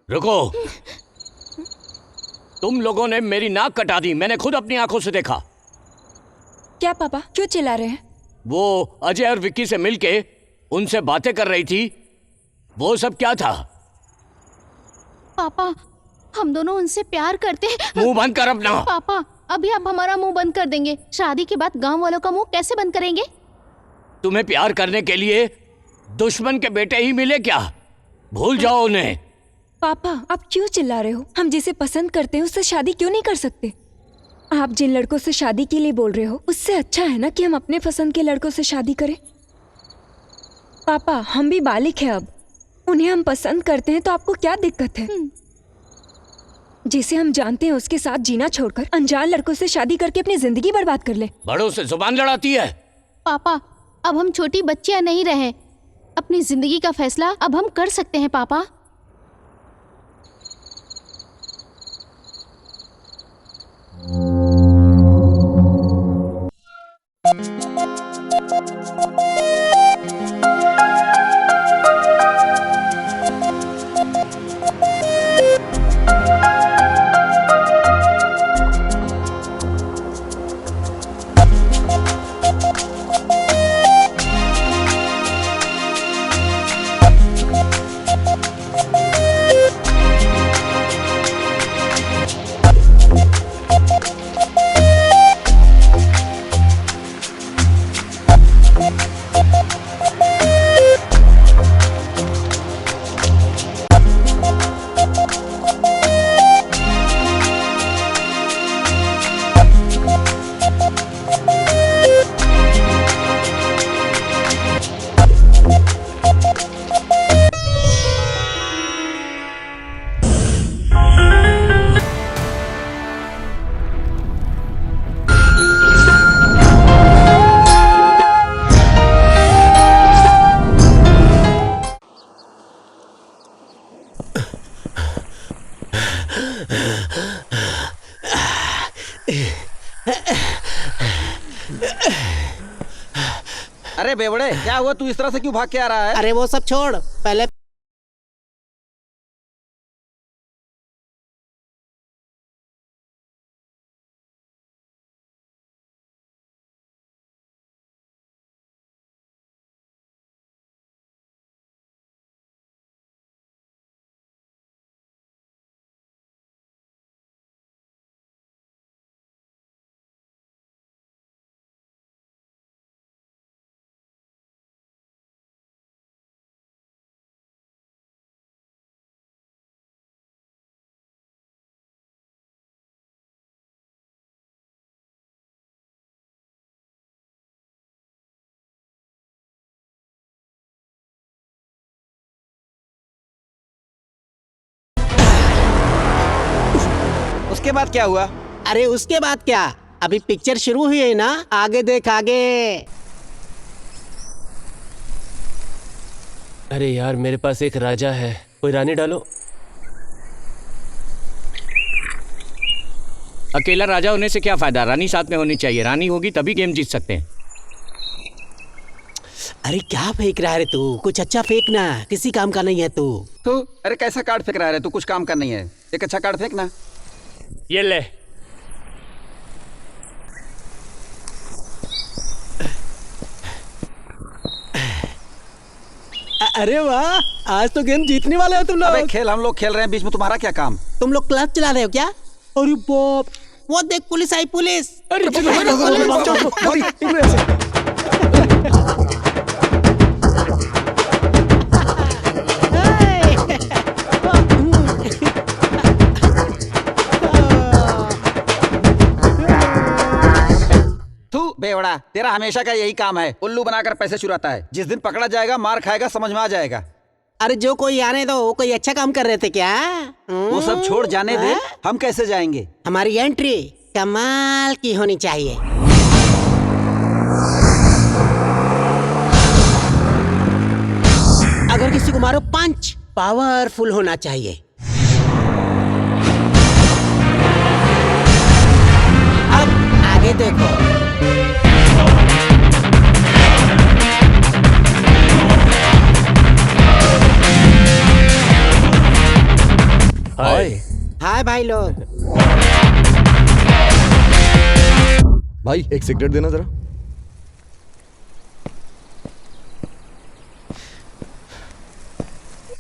रुको। तुम लोगों ने मेरी नाक कटा दी, मैंने खुद अपनी आंखों से देखा। क्या पापा, क्यों चिल्ला रहे हैं? वो अजय और विक्की से मिलके उनसे बातें कर रही थी, वो सब क्या था? पापा, हम दोनों उनसे प्यार करते हैं। मुंह बंद कर अपना। पापा, अभी आप हमारा मुंह बंद कर देंगे, शादी के बाद गांव वालों का मुंह कैसे बंद करेंगे? तुम्हें प्यार करने के लिए दुश्मन के बेटे ही मिले क्या? भूल जाओ उन्हें। पापा, आप क्यों चिल्ला रहे हो? हम जिसे पसंद करते हैं उससे शादी क्यों नहीं कर सकते? आप जिन लड़कों से शादी के लिए बोल रहे हो, उससे अच्छा है ना कि हम अपने पसंद के लड़कों से शादी करें। पापा, हम भी बालिग हैं अब, उन्हें हम पसंद करते हैं तो आपको क्या दिक्कत है? जिसे हम जानते हैं उसके साथ जीना छोड़कर अनजान लड़कों से शादी करके अपनी जिंदगी बर्बाद कर ले। बड़ों से जुबान लड़ाती है। पापा, अब हम छोटी बच्चियां नहीं रहे, अपनी जिंदगी का फैसला अब हम कर सकते हैं। पापा, अरे बेवड़े, क्या हुआ? तू इस तरह से क्यों भाग के आ रहा है? अरे वो सब छोड़, पहले उसके बाद क्या हुआ? अरे उसके बाद क्या, अभी पिक्चर शुरू हुई है ना, आगे देख आगे। अरे यार, मेरे पास एक राजा है, कोई रानी डालो। अकेला राजा होने से क्या फायदा, रानी साथ में होनी चाहिए। रानी होगी तभी गेम जीत सकते हैं। अरे क्या फेंक रहा है तू? कुछ अच्छा फेंकना, किसी काम का नहीं है तू। अरे कैसा कार्ड फेंक रहा है तू? कुछ काम का नहीं है, एक अच्छा कार्ड फेंकना। ये ले। अरे वाह, आज तो गेम जीतने वाले हो तुम लोग। अबे खेल, हम लोग खेल रहे हैं, बीच में तुम्हारा क्या काम? तुम लोग क्लब चला रहे हो क्या? अरे बाप, वो देख पुलिस आई, पुलिस। बेवड़ा, तेरा हमेशा का यही काम है, उल्लू बनाकर पैसे चुराता है। जिस दिन पकड़ा जाएगा, मार खाएगा, समझ में आ जाएगा। अरे जो कोई आने दो, वो कोई अच्छा काम कर रहे थे क्या? वो सब छोड़, जाने दे। हम कैसे जाएंगे? हमारी एंट्री कमाल की होनी चाहिए। अगर किसी को मारो, पंच पावरफुल होना चाहिए। अब आगे देखो। हाय। हाय भाई लोग। भाई एक सिगरेट देना जरा।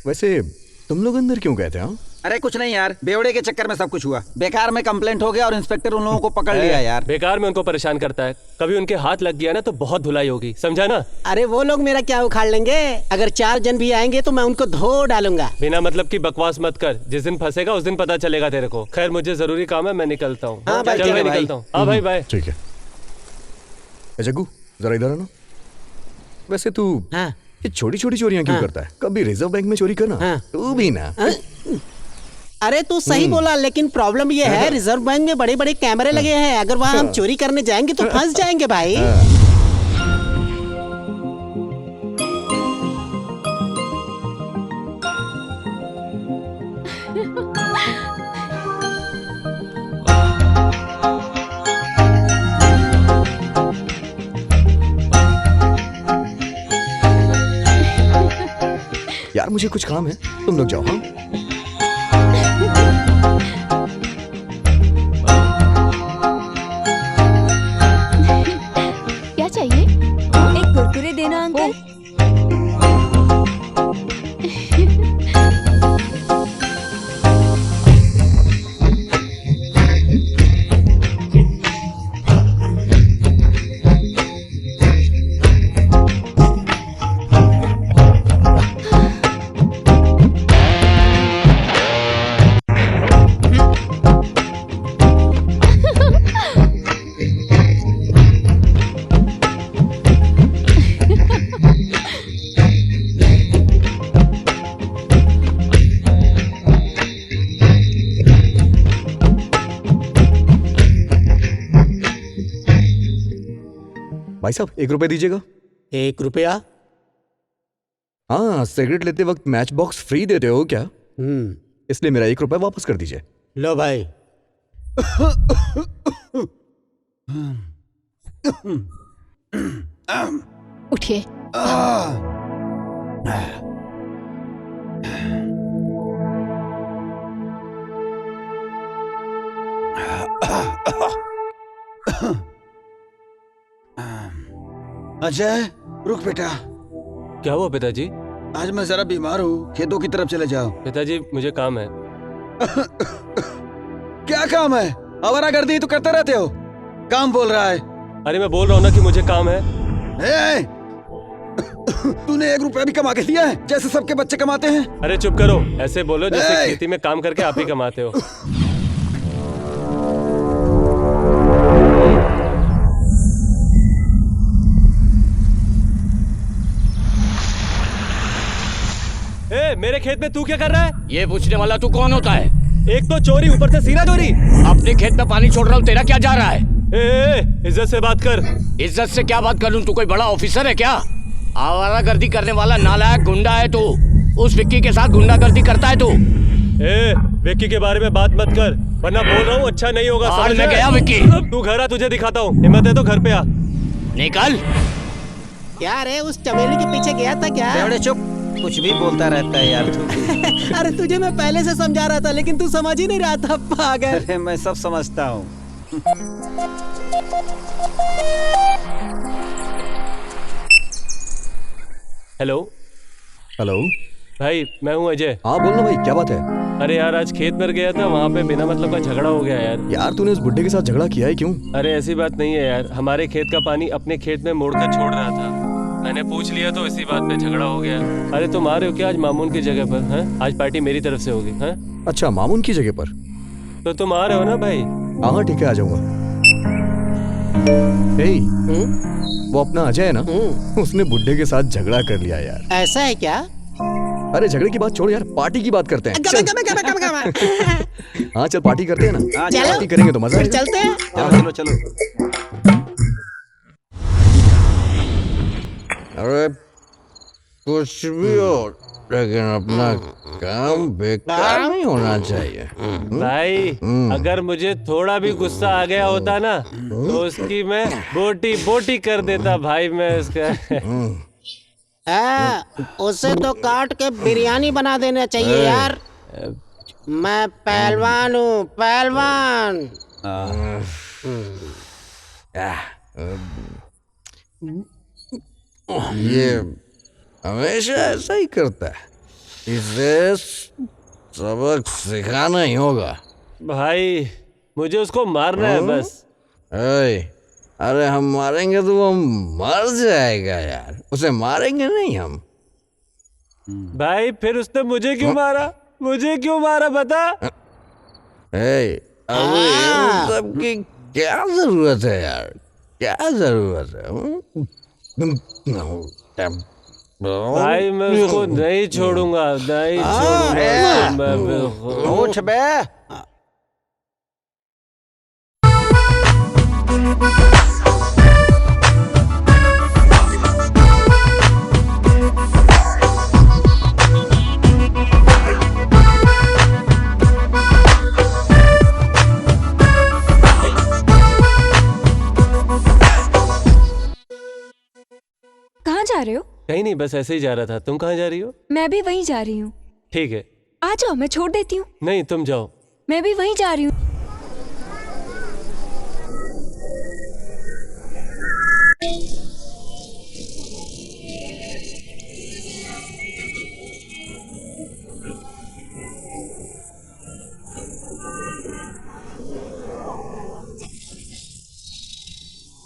वैसे तुम लोग अंदर क्यों गए थे? हाँ, अरे कुछ नहीं यार, बेवड़े के चक्कर में सब कुछ हुआ। बेकार में कंप्लेंट हो गया और इंस्पेक्टर उन लोगों को पकड़ लिया यार। बेकार में उनको परेशान करता है। कभी उनके हाथ लग गया ना तो बहुत धुलाई होगी, समझा ना? अरे वो लोग मेरा क्या उखाड़ लेंगे? अगर 4 जन भी आएंगे तो मैं उनको धो डालूंगा। बिना मतलब की बकवास मत कर। जिस दिन फंसेगा उस दिन पता चलेगा तेरे को। खैर मुझे जरूरी काम है, मैं निकलता हूँ। हाँ भाई, चल ठीक मैं है भाई। निकलता हूँ। हाँ भाई बाय। ठीक है। ए जग्गू जरा इधर आना। वैसे तू हाँ। ये छोटी छोटी चोरियां क्यों हाँ। करता है? कभी रिजर्व बैंक में चोरी करना। हाँ। तू भी ना। अरे तू सही बोला, लेकिन प्रॉब्लम ये है रिजर्व बैंक में बड़े बड़े कैमरे लगे हैं। अगर वहाँ हम चोरी करने जाएंगे तो फंस जाएंगे भाई। यार मुझे कुछ काम है, तुम लोग जाओ। हाँ क्या चाहिए? एक कुरकुरे देना अंकल। भाई साहब 1 रुपए दीजिएगा। 1 रुपया? हाँ, सिगरेट लेते वक्त मैच बॉक्स फ्री देते हो क्या? इसलिए मेरा 1 रुपया वापस कर दीजिए। लो भाई। उठिए। अजय रुक बेटा, क्या हुआ पिताजी? आज मैं जरा बीमार हूँ, खेतों की तरफ चले जाओ। पिताजी मुझे काम है। क्या काम है? आवारागर्दी तो करते रहते हो। काम बोल रहा है। अरे मैं बोल रहा हूँ ना कि मुझे काम है। ए! तूने 1 रुपया भी कमा के दिया है जैसे सबके बच्चे कमाते हैं? अरे चुप करो, ऐसे बोलो जैसे ए! खेती में काम करके आप ही कमाते हो। ए, मेरे खेत में तू क्या कर रहा है? ये पूछने वाला तू कौन होता है? एक तो चोरी, ऊपर से सीना चोरी। अपने खेत में पानी छोड़ रहा हूँ, तेरा क्या जा रहा है? इज्जत से बात कर। इज्जत से क्या बात करूँ? तू कोई बड़ा ऑफिसर है क्या? आवारागर्दी करने वाला नालायक गुंडा है तू। उस विक्की के साथ गुंडागर्दी करता है तू। विक्की के बारे में बात मत कर, वरना बोल रहा हूँ अच्छा नहीं होगा। हाल समझ में गया विक्की। तू घर आ, तुझे दिखाता हूँ। हिम्मत है तो घर पे आ। निकल। क्या रे, उस चमेली के पीछे गया था क्या? बेवड़े चुप, कुछ भी बोलता रहता है यार तू। अरे तुझे मैं पहले से समझा रहा था, लेकिन तू समझ ही नहीं रहा था पागल। अरे मैं सब समझता हूँ। Hello hello. भाई, मैं हूँ अजय। हाँ बोलना भाई, क्या बात है? अरे यार, आज खेत में गया था, वहाँ पे बिना मतलब का झगड़ा हो गया यार। यार तूने उस बुड्ढे के साथ झगड़ा किया है क्यों? अरे ऐसी बात नहीं है यार, हमारे खेत का पानी अपने खेत में मोड़कर छोड़ रहा था। मैंने पूछ लिया तो इसी बात पे झगड़ा हो गया। अरे तुम आ रहे हो क्या आज मामून की जगह पर? हैं? आज पार्टी मेरी तरफ से होगी। हैं? अच्छा, मामून की जगह पर? तो तुम आ रहे हो ना भाई? हाँ ठीक है, आ जाऊंगा। वो अपना अजय है ना, उसने बुड्ढे के साथ झगड़ा कर लिया यार। ऐसा है क्या? अरे झगड़े की बात छोड़ यार, पार्टी की बात करते हैं। हाँ चल पार्टी करते हैं ना। हाँ, चलो। पार्टी करेंगे तो मजा फिर आएगा। चलते हैं। चलो चलो चलो। अरे कुछ भी हो, लेकिन अपना काम बेकार नहीं होना चाहिए। भाई, अगर मुझे थोड़ा भी गुस्सा आ गया होता ना तो उसकी मैं बोटी बोटी कर देता भाई। मैं उसका उसे तो काट के बिरयानी बना देना चाहिए यार। मैं पहलवान हूँ, पहलवान। ये हमेशा ऐसा ही करता है। इसे सबक सिखाना ही होगा। भाई मुझे उसको मारना है बस। अरे हम मारेंगे तो वो मर जाएगा यार, उसे मारेंगे नहीं हम। भाई फिर उसने मुझे क्यों मारा, मुझे क्यों मारा बता। अब इन सब की क्या जरूरत है यार, क्या जरूरत है? भाई मैं उसको नहीं छोड़ूंगा, नहीं छोड़ूंगा मैं बिल्कुल। पूछ बे। कहाँ जा रहे हो? कहीं नहीं, बस ऐसे ही जा रहा था। तुम कहाँ जा रही हो? मैं भी वहीं जा रही हूँ। ठीक है। आ जाओ, मैं छोड़ देती हूँ। नहीं तुम जाओ। मैं भी वहीं जा रही हूँ।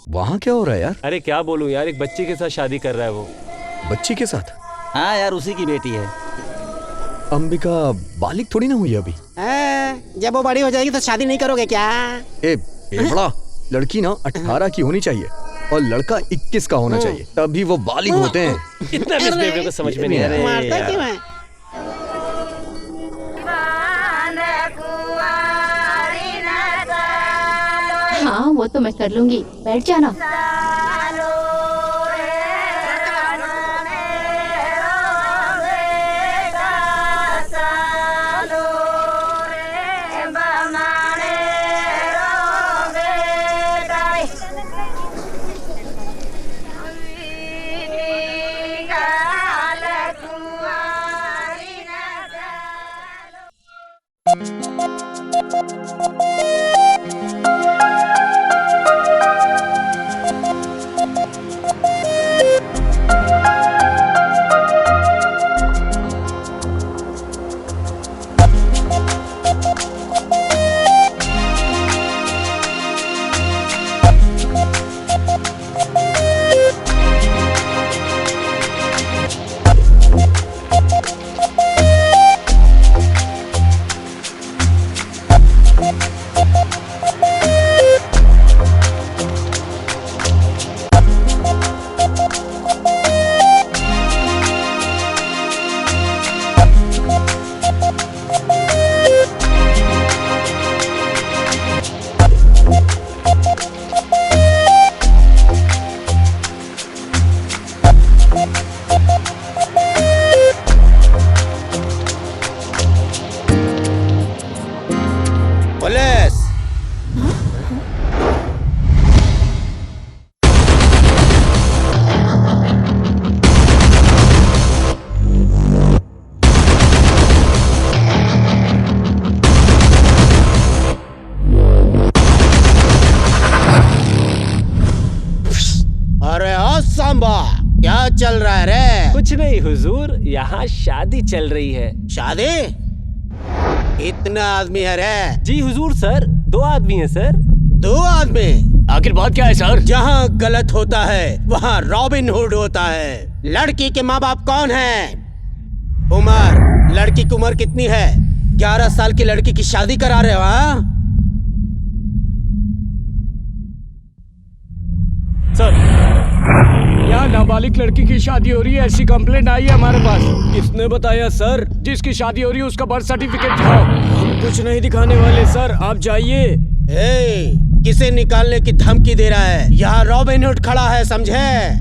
वहाँ क्या हो रहा है यार? अरे क्या बोलूं यार, एक बच्ची के साथ शादी कर रहा है वो। बच्ची के साथ? हाँ यार, उसी की बेटी है। अंबिका बालिक थोड़ी ना हुई अभी। जब वो बड़ी हो जाएगी तो शादी नहीं करोगे क्या? ए बड़ा, लड़की ना 18 की होनी चाहिए और लड़का 21 का होना चाहिए, तभी वो बालिग होते हैं। इतना भी इस बेवड़े को समझ में नहीं आ रहा। मारता क्यों है? हाँ वो तो मैं कर लूंगी, बैठ जाना। क्या चल रहा है रे? कुछ नहीं हुजूर, यहाँ शादी चल रही है। शादी? इतना आदमी है रे? जी हुजूर सर, 2 आदमी हैं सर। 2 आदमी? आखिर बात क्या है सर? जहाँ गलत होता है वहाँ रॉबिन हुड होता है। लड़की के माँ बाप कौन है? उम्र, लड़की की उम्र कितनी है? 11 साल की लड़की की शादी करा रहे हो? हाँ सर, यहाँ नाबालिग लड़की की शादी हो रही है, ऐसी कंप्लेंट आई है हमारे पास। किसने बताया सर? जिसकी शादी हो रही है उसका बर्थ सर्टिफिकेट दिखाओ। हम कुछ नहीं दिखाने वाले सर, आप जाइए। किसे निकालने की धमकी दे रहा है? यहाँ रॉबिन हुड खड़ा है, समझे?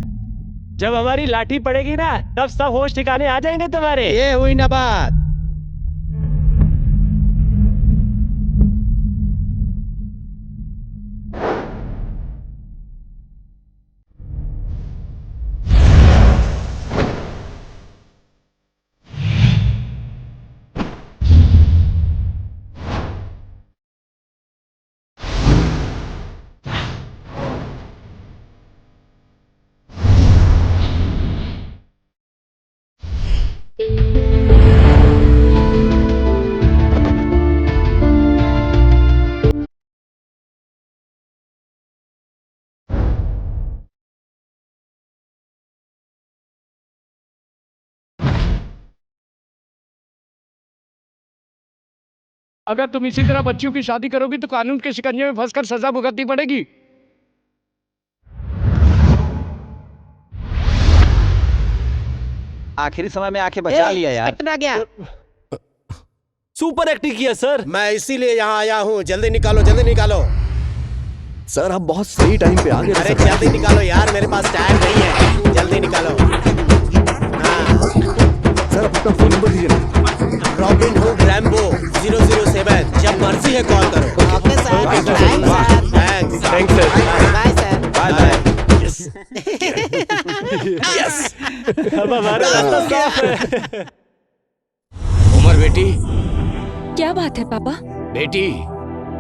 जब हमारी लाठी पड़ेगी ना, तब सब होश ठिकाने आ जाएंगे तुम्हारे। ये हुई ना बात। अगर तुम इसी तरह बच्चियों की शादी करोगी तो कानून के शिकंजे में फंसकर सजा भुगतनी पड़ेगी। आखिरी समय में आके बचा लिया यार। कितना गया? सुपर एक्टिंग किया सर। मैं इसीलिए यहाँ आया हूँ। जल्दी निकालो, जल्दी निकालो। सर आप बहुत सही टाइम पे आ गए। अरे जल्दी निकालो यार, मेरे पास टाइम नहीं है। जल्दी निकालो। हाँ। सर आप अपना फोन नंबर दीजिए ना। Robin Hood Rambo 007। जब मर्जी है कॉल करो। Okay sir. Thanks. Thanks sir. Bye sir. Bye bye. Yes. अब हमारा रास्ता साफ है। उमर बेटी, क्या बात है पापा? बेटी,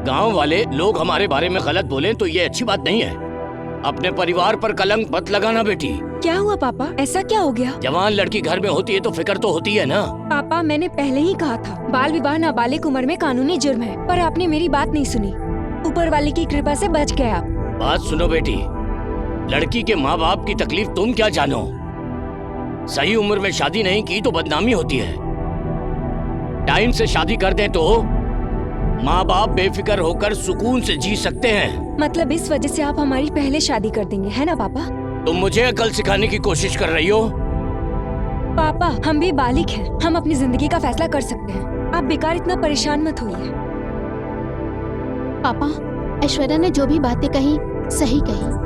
गांव वाले लोग हमारे बारे में गलत बोलें तो ये अच्छी बात नहीं है। अपने परिवार पर कलंक मत लगाना बेटी। क्या हुआ पापा? ऐसा क्या हो गया? जवान लड़की घर में होती है तो फिक्र तो होती है ना। पापा मैंने पहले ही कहा था बाल विवाह नाबालिग उम्र में कानूनी जुर्म है, पर आपने मेरी बात नहीं सुनी। ऊपर वाले की कृपा से बच गए आप। बात सुनो बेटी, लड़की के माँ बाप की तकलीफ तुम क्या जानो। सही उम्र में शादी नहीं की तो बदनामी होती है। टाइम से शादी कर दे तो माँ बाप बेफिक्र होकर सुकून से जी सकते हैं। मतलब इस वजह से आप हमारी पहले शादी कर देंगे, है ना पापा? तुम मुझे अकल सिखाने की कोशिश कर रही हो। पापा हम भी बालिग हैं, हम अपनी जिंदगी का फैसला कर सकते हैं। आप बेकार इतना परेशान मत होइए। पापा, ऐश्वर्या ने जो भी बातें कही सही कही।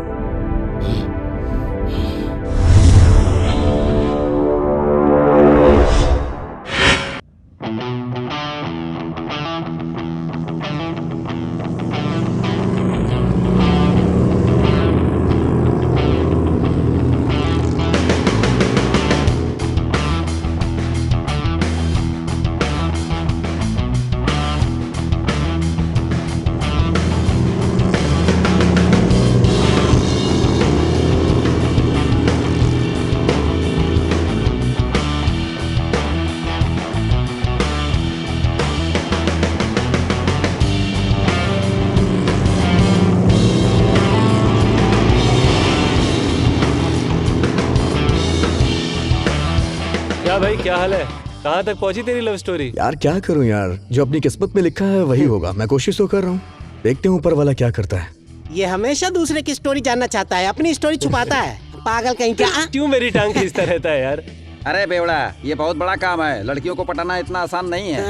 क्या भाई, क्या हाल है? कहाँ तक पहुंची तेरी लव स्टोरी? यार क्या करूं यार, जो अपनी किस्मत में लिखा है वही होगा। मैं कोशिश तो कर रहा हूँ, देखते हैं ऊपर वाला क्या करता है। ये हमेशा दूसरे की स्टोरी जानना चाहता है, अपनी स्टोरी छुपाता है। पागल कहीं क्या? क्यों मेरी टांग खींचता रहता है यार? अरे बेवड़ा, ये बहुत बड़ा काम है। लड़कियों को पटाना इतना आसान नहीं है।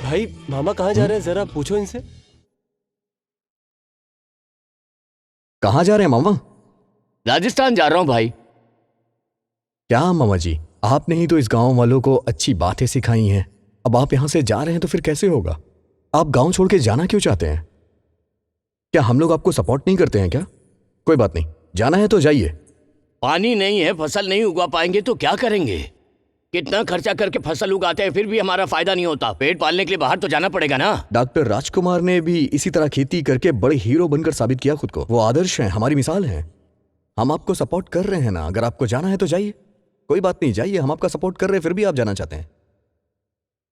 भाई मामा कहाँ जा रहे हैं, जरा पूछो इनसे। कहाँ जा रहे हैं मामा? राजस्थान जा रहा हूँ भाई। क्या मामा जी, आपने ही तो इस गांव वालों को अच्छी बातें सिखाई हैं। अब आप यहां से जा रहे हैं तो फिर कैसे होगा? आप गांव छोड़ के जाना क्यों चाहते हैं? क्या हम लोग आपको सपोर्ट नहीं करते हैं क्या? कोई बात नहीं, जाना है तो जाइए। पानी नहीं है, फसल नहीं उगा पाएंगे तो क्या करेंगे? कितना खर्चा करके फसल उगाते हैं फिर भी हमारा फायदा नहीं होता। पेट पालने के लिए बाहर तो जाना पड़ेगा ना। डॉक्टर राजकुमार ने भी इसी तरह खेती करके बड़े हीरो बनकर साबित किया खुद को। वो आदर्श हैं, हमारी मिसाल हैं। हम आपको सपोर्ट कर रहे हैं ना। अगर आपको जाना है तो जाइए, कोई बात नहीं, जाइए। हम आपका सपोर्ट कर रहे हैं, फिर भी आप जाना चाहते हैं।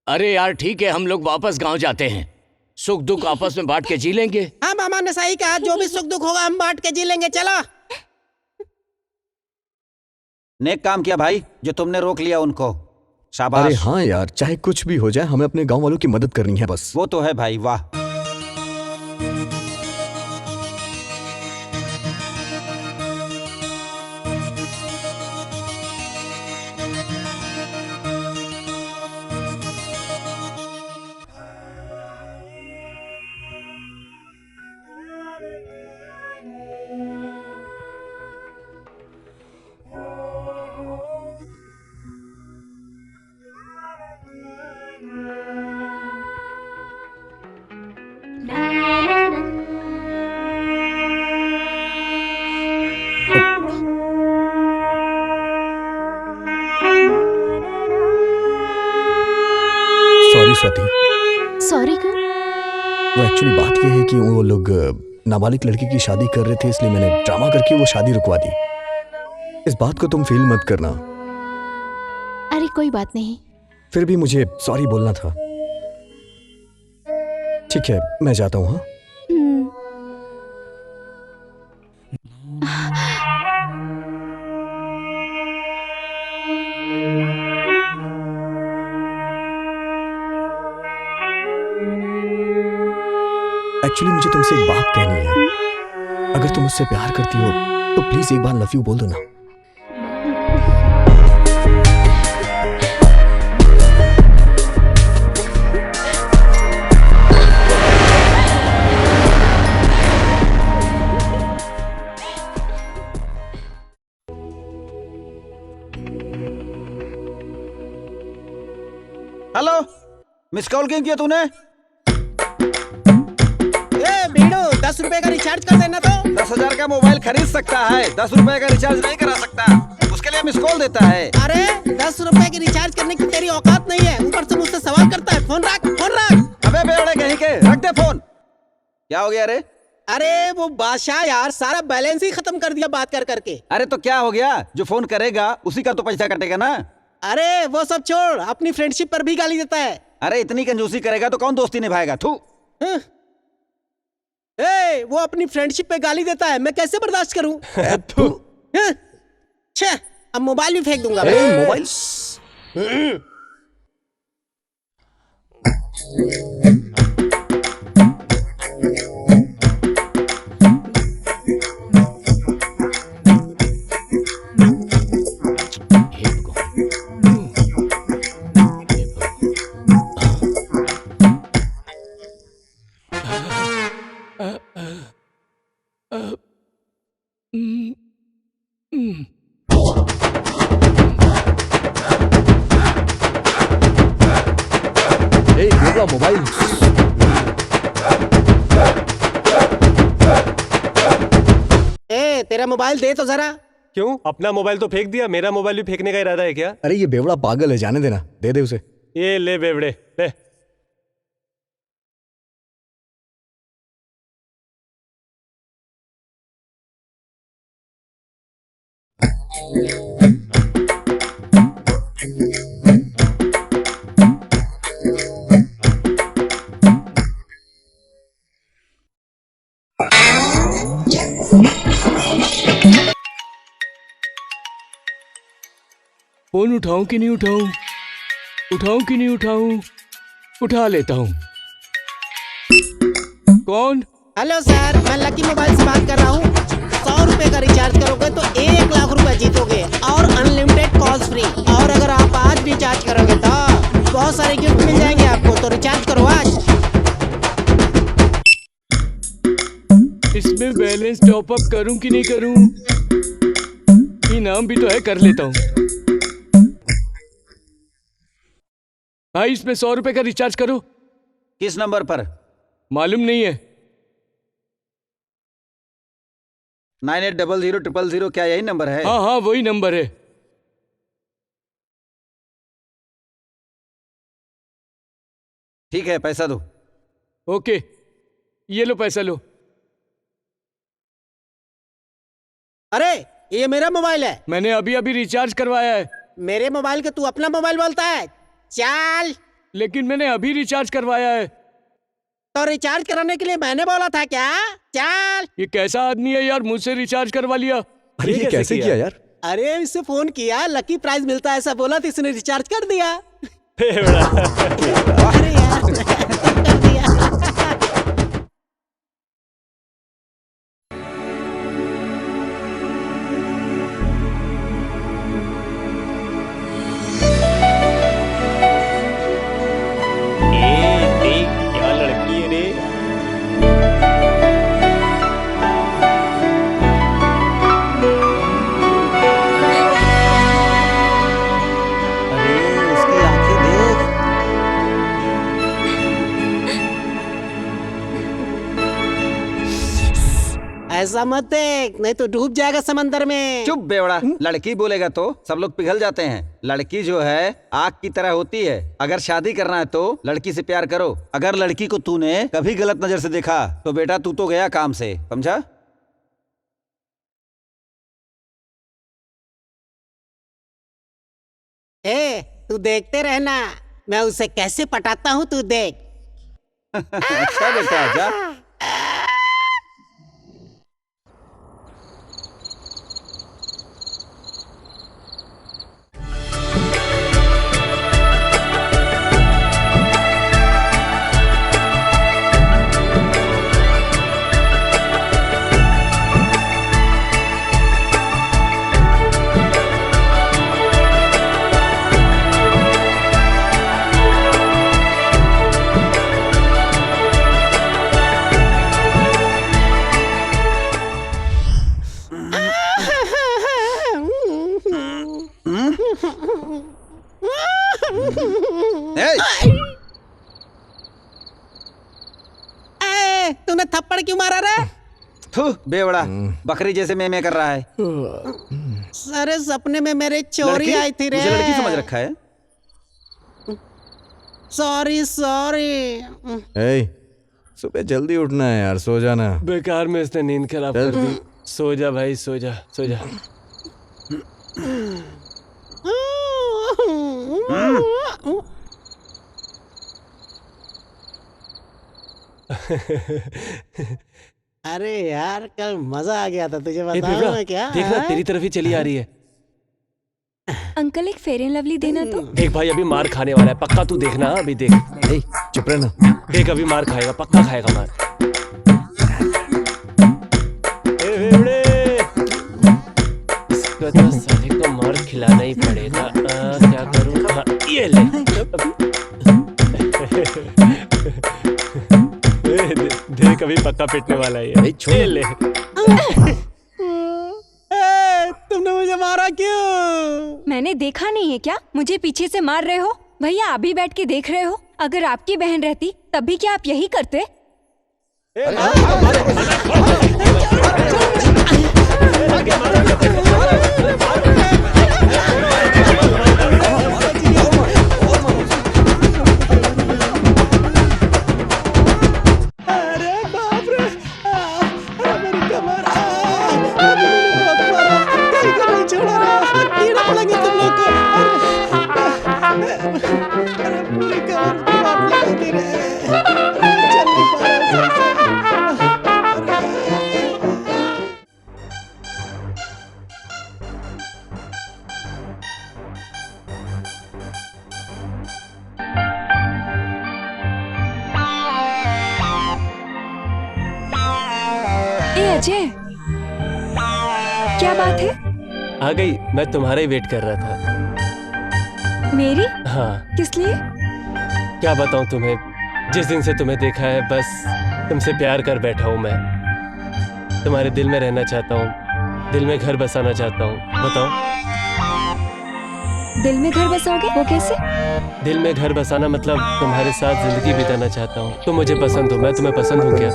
अरे यार ठीक है, हम लोग वापस गांव जाते हैं। सुख दुख आपस में बांट के जी लेंगे। हाँ मामा ने सही कहा, जो भी सुख दुख होगा हम बांट के जी लेंगे। चलो। नेक काम किया भाई, जो तुमने रोक लिया उनको। शाबाश। अरे हाँ यार, चाहे कुछ भी हो जाए, हमें अपने गांव वालों की मदद करनी है बस। वो तो है भाई, वाह। सॉरी स्वाति। सॉरी क्यों? वो एक्चुअली बात यह है कि वो लोग नाबालिग लड़की की शादी कर रहे थे, इसलिए मैंने ड्रामा करके वो शादी रुकवा दी। इस बात को तुम फील मत करना। अरे कोई बात नहीं। फिर भी मुझे सॉरी बोलना था। ठीक है, मैं जाता हूँ। हाँ एक्चुअली मुझे तुमसे एक बात कहनी है। अगर तुम मुझसे प्यार करती हो तो प्लीज एक बार लव यू बोल दो ना। हेलो, मिस कॉल क्यों किया तूने? भीड़ो 10 रुपए का रिचार्ज कर देना तो। 10,000 का मोबाइल खरीद सकता है, 10 रुपए का रिचार्ज नहीं करा सकता। उसके लिए मिस कॉल देता है। अरे 10 रुपए की रिचार्ज करने की तेरी औकात नहीं है, ऊपर से मुझसे सवाल करता है। फोन रख, फोन रख। अबे बेवड़े कहीं के, रख दे फोन। क्या हो गया रे? अरे वो बादशाह यार सारा बैलेंस ही खत्म कर दिया बात कर करके। अरे तो क्या हो गया, जो फोन करेगा उसी का तो पैसा कटेगा ना। अरे वो सब छोड़, अपनी फ्रेंडशिप पर भी गाली देता है। अरे इतनी कंजूसी करेगा तो कौन दोस्ती निभाएगा? थू। वो अपनी फ्रेंडशिप पे गाली देता है, मैं कैसे बर्दाश्त करूं? छे, अब मोबाइल भी फेंक दूंगा। मोबाइल मोबाइल तेरा मोबाइल दे तो जरा। क्यों? अपना मोबाइल तो फेंक दिया, मेरा मोबाइल भी फेंकने का इरादा है क्या? अरे ये बेवड़ा पागल है, जाने देना, दे दे उसे। ये ले बेवड़े, ले। फोन उठाऊं कि नहीं उठाऊं, उठाऊं कि नहीं उठाऊं? उठा लेता हूं। कौन? हेलो सर, मैं लकी मोबाइल से बात कर रहा हूँ। 100 रुपए का रिचार्ज करोगे तो 1 लाख रुपए जीतोगे और अनलिमिटेड कॉल्स फ्री। और अगर आप आज रिचार्ज करोगे तो बहुत सारे गिफ्ट मिल जाएंगे आपको, तो रिचार्ज करो आज। इसमें बैलेंस टॉप अप करूं कि नहीं करूं? इनाम भी तो है, कर लेता हूं। हाँ, इसमें 100 रुपए का रिचार्ज करो। किस नंबर पर? मालूम नहीं है। 98000000, क्या यही नंबर है? हाँ हाँ, वही नंबर है। ठीक है, पैसा दो। ओके, ये लो पैसा लो। अरे ये मेरा मोबाइल है, मैंने अभी अभी रिचार्ज करवाया है। मेरे मोबाइल के तू अपना मोबाइल बोलता है? चल। लेकिन मैंने अभी रिचार्ज करवाया है। तो रिचार्ज कराने के लिए मैंने बोला था क्या? चल। ये कैसा आदमी है यार, मुझसे रिचार्ज करवा लिया। अरे ये कैसे किया यार? अरे इससे फोन किया, लकी प्राइज मिलता है ऐसा बोला तो इसने रिचार्ज कर दिया। अरे यार कर दिया। क्या लड़की है रे? उसकी आंखें देख। ऐसा मत देख, नहीं तो डूब जाएगा समंदर में। चुप बेवड़ा, लड़की बोलेगा तो सब लोग पिघल जाते हैं। लड़की जो है आग की तरह होती है। अगर शादी करना है तो लड़की से प्यार करो। अगर लड़की को तूने कभी गलत नजर से देखा तो बेटा तू तो गया काम से, समझा? तू देखते रहना, मैं उसे कैसे पटाता हूँ, तू देख। अच्छा बेटा, जा। तूने थप्पड़ क्यों मारा रे? थू बेवड़ा, बकरी जैसे मैं कर रहा है। सारे सपने में मेरे चोरी लड़की? आई थी रे। मुझे लड़की समझ रखा है। Sorry sorry. ए, सुबह जल्दी उठना है यार, सो जाना। बेकार में इसने नींद खराब कर दी। सो जा भाई, सो जा सो जा। अरे यार कल मजा आ गया था, तुझे ए, बताऊं बेवड़ा, मैं क्या? देखना तेरी तरफ ही चली आ रही है। अंकल एक फेयर एंड लवली देना तो। देख भाई, अभी मार खाने वाला है पक्का, तू देखना। अभी देख, ए, चुप रहना। देख अभी मार खाएगा, पक्का खाएगा मार। ए बेवड़े, इसको तो साले को मार खिलाना ही पड़ेगा। क्या करूं? हाँ, ये ले। देख अभी पक्का पिटने वाला है ये। ये ले। तुमने मुझे मारा क्यों? मैंने देखा नहीं है क्या? मुझे पीछे से मार रहे हो? भैया आप भी बैठ के देख रहे हो? अगर आपकी बहन रहती तब भी क्या आप यही करते? अरे बाप रे! मेरी कमर! मुझे बहुत मारा! कहीं को नहीं छोड़ा रे! कीड़ा पड़ेंगे तुम लोग को! अरे पूरी कमर पे बात लगा दी रे! चल नहीं पा रहा सही ए अजय, क्या बात है? आ गई? मैं तुम्हारा ही वेट कर रहा था। मेरी? हाँ, किस लिए? क्या बताऊं तुम्हें, जिस दिन से तुम्हें देखा है बस तुमसे प्यार कर बैठा हूं मैं। तुम्हारे दिल में रहना चाहता हूं, दिल में घर बसाना चाहता हूं। बताओ। दिल में घर बसाओगे? वो कैसे? दिल में घर बसाना मतलब तुम्हारे साथ जिंदगी बिताना चाहता हूँ। तुम मुझे पसंद हो, मैं तुम्हें पसंद हूँ क्या?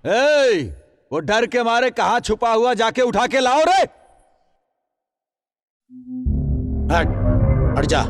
ए, वो डर के मारे कहाँ छुपा हुआ, जाके उठा के लाओ रे। हट हट जा।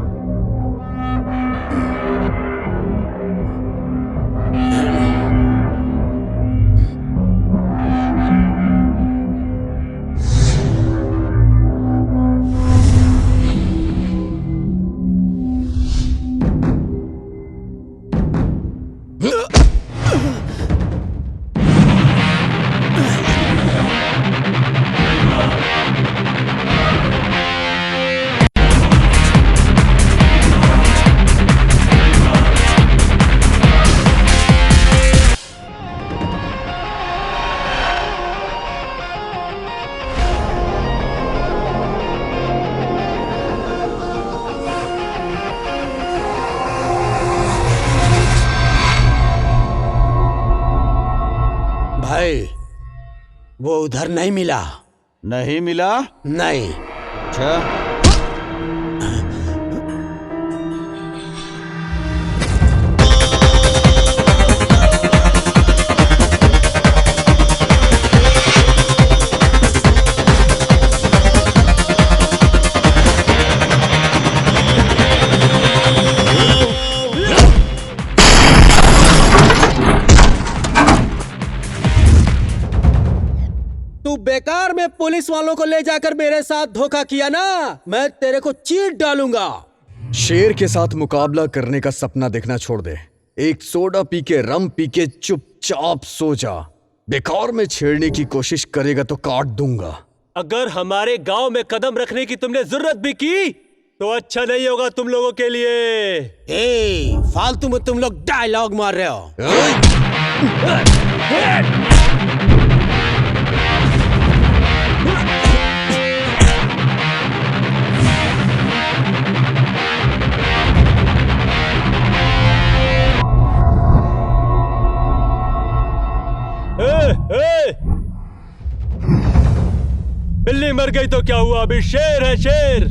भाई वो उधर नहीं मिला। नहीं मिला? नहीं। अच्छा, तू बेकार में पुलिस वालों को ले जाकर मेरे साथ धोखा किया ना, मैं तेरे को चीर डालूंगा। शेर के साथ मुकाबला करने का सपना देखना छोड़ दे। एक सोडा पी के, रम पी के चुपचाप सो जा। बेकार में छेड़ने की कोशिश करेगा तो काट दूंगा। अगर हमारे गांव में कदम रखने की तुमने जरूरत भी की तो अच्छा नहीं होगा तुम लोगों के लिए। फालतू में तुम लोग डायलॉग मार रहे हो। बिल्ली मर गई तो क्या हुआ, अभी शेर है शेर।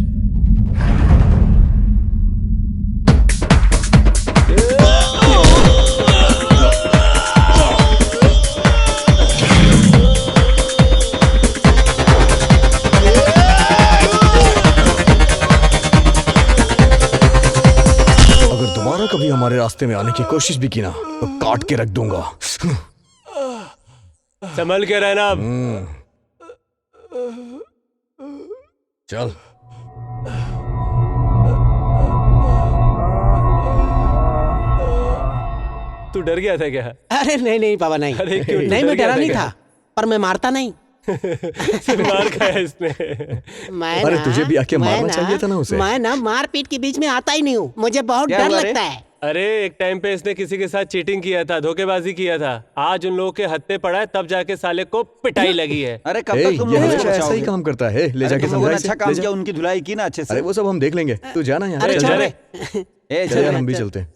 अगर दोबारा कभी हमारे रास्ते में आने की कोशिश भी की ना तो काट के रख दूंगा। संभल के रहना। चल। तू डर गया था क्या? अरे नहीं नहीं बाबा नहीं। अरे क्यों? नहीं, मैं डरा नहीं था, पर मैं मारता नहीं। मार खाया इसने। मैं अरे ना- तुझे भी आके मैं मारना चाहिए था ना उसे। मैं ना मारपीट के बीच में आता ही नहीं हूँ, मुझे बहुत क्या डर हुआ रे? लगता है। अरे एक टाइम पे इसने किसी के साथ चीटिंग किया था, धोखेबाजी किया था। आज उन लोगों के हत्थे पड़ा है, तब जाके साले को पिटाई लगी है। अरे कब ए, तक तुम ये लोग हमेशा ऐसा ही बचाओगे? काम करता है। ले अरे जाके तुम लोगों ने समझा इसे, अच्छा काम ले जा। किया, उनकी धुलाई की ना अच्छे से। अरे वो सब हम देख लेंगे, तू जाना यहाँ अरे से। चल चल रे। ए, चल यार, हम भी चलते हैं।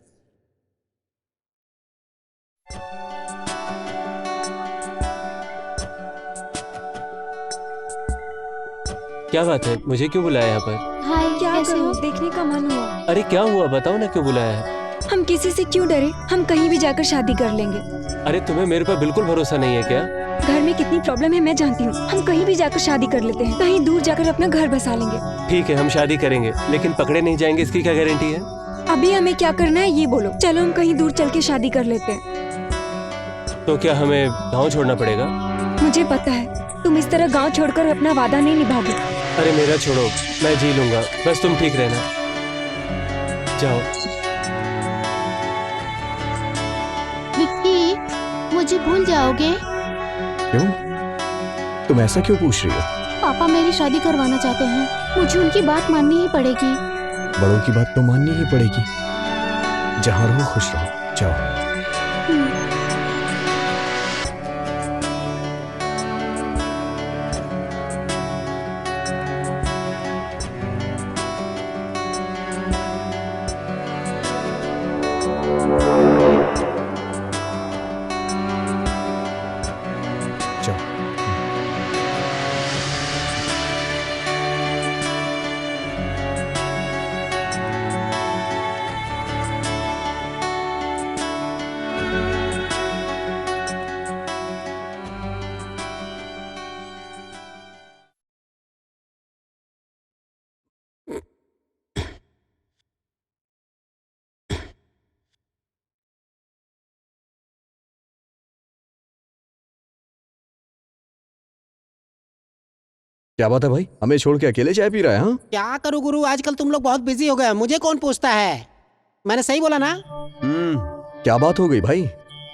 क्या बात है, मुझे क्यों बुलाया यहाँ पर? हाय, क्या कैसे करूं, हो? देखने का मन हुआ। अरे क्या हुआ, बताओ ना क्यों बुलाया है? हम किसी से क्यों डरे, हम कहीं भी जाकर शादी कर लेंगे। अरे तुम्हें मेरे पर बिल्कुल भरोसा नहीं है क्या? घर में कितनी प्रॉब्लम है मैं जानती हूँ। हम कहीं भी जाकर शादी कर लेते हैं, कहीं दूर जाकर अपना घर बसा लेंगे। ठीक है, हम शादी करेंगे, लेकिन पकड़े नहीं जाएंगे इसकी क्या गारंटी है? अभी हमें क्या करना है ये बोलो। चलो हम कहीं दूर चल के शादी कर लेते हैं। तो क्या हमें गांव छोड़ना पड़ेगा? मुझे पता है तुम इस तरह गांव छोड़कर अपना वादा नहीं निभाओगे। अरे मेरा छोड़ो, मैं जी लूंगा, बस तुम ठीक रहना। जाओ। विक्की, मुझे भूल जाओगे? क्यों? तुम ऐसा क्यों पूछ रही हो? पापा मेरी शादी करवाना चाहते हैं, मुझे उनकी बात माननी ही पड़ेगी। बड़ों की बात तो माननी ही पड़ेगी। जहाँ रहो खुश रहो, जाओ। जाओ। क्या बात है भाई, हमें छोड़ के अकेले चाय पी रहा है? हाँ क्या करूं गुरु, आजकल तुम लोग बहुत बिजी हो गए, मुझे कौन पूछता है? मैंने सही बोला ना? क्या बात हो गई भाई?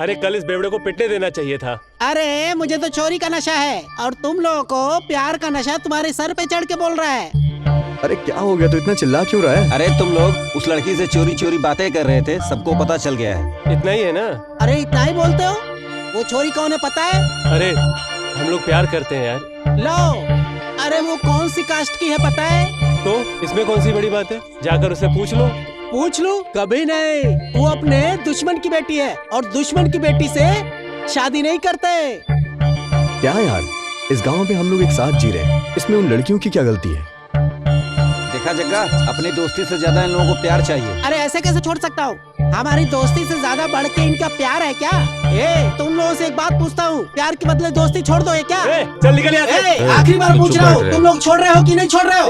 अरे कल इस बेवड़े को पिटने देना चाहिए था। अरे मुझे तो चोरी का नशा है और तुम लोगों को प्यार का नशा तुम्हारे सर पे चढ़ के बोल रहा है। अरे क्या हो गया, तो इतना चिल्ला क्यों रहा है? अरे तुम लोग उस लड़की से चोरी चोरी बातें कर रहे थे, सबको पता चल गया है। इतना ही है ना? अरे इतना ही बोलते हो? वो छोरी कौन है पता है? अरे हम लोग प्यार करते हैं यार। लो, अरे वो कौन सी कास्ट की है पता है? तो इसमें कौन सी बड़ी बात है, जाकर उसे पूछ लो। पूछ लूं? कभी नहीं, वो अपने दुश्मन की बेटी है और दुश्मन की बेटी से शादी नहीं करते। क्या यार, इस गांव में हम लोग एक साथ जी रहे हैं, इसमें उन लड़कियों की क्या गलती है? देखा जग्गा, अपनी दोस्ती से ज्यादा इन लोगों को प्यार चाहिए। अरे ऐसे कैसे छोड़ सकता हूँ? हमारी दोस्ती से ज्यादा बढ़ के इनका प्यार है क्या? तुम लोगों से एक बात पूछता हूँ, प्यार के बदले दोस्ती छोड़ दो क्या? चल निकल यहाँ से। आखिरी बार पूछ रहा हूँ, तुम लोग छोड़ रहे हो कि नहीं छोड़ रहे हो?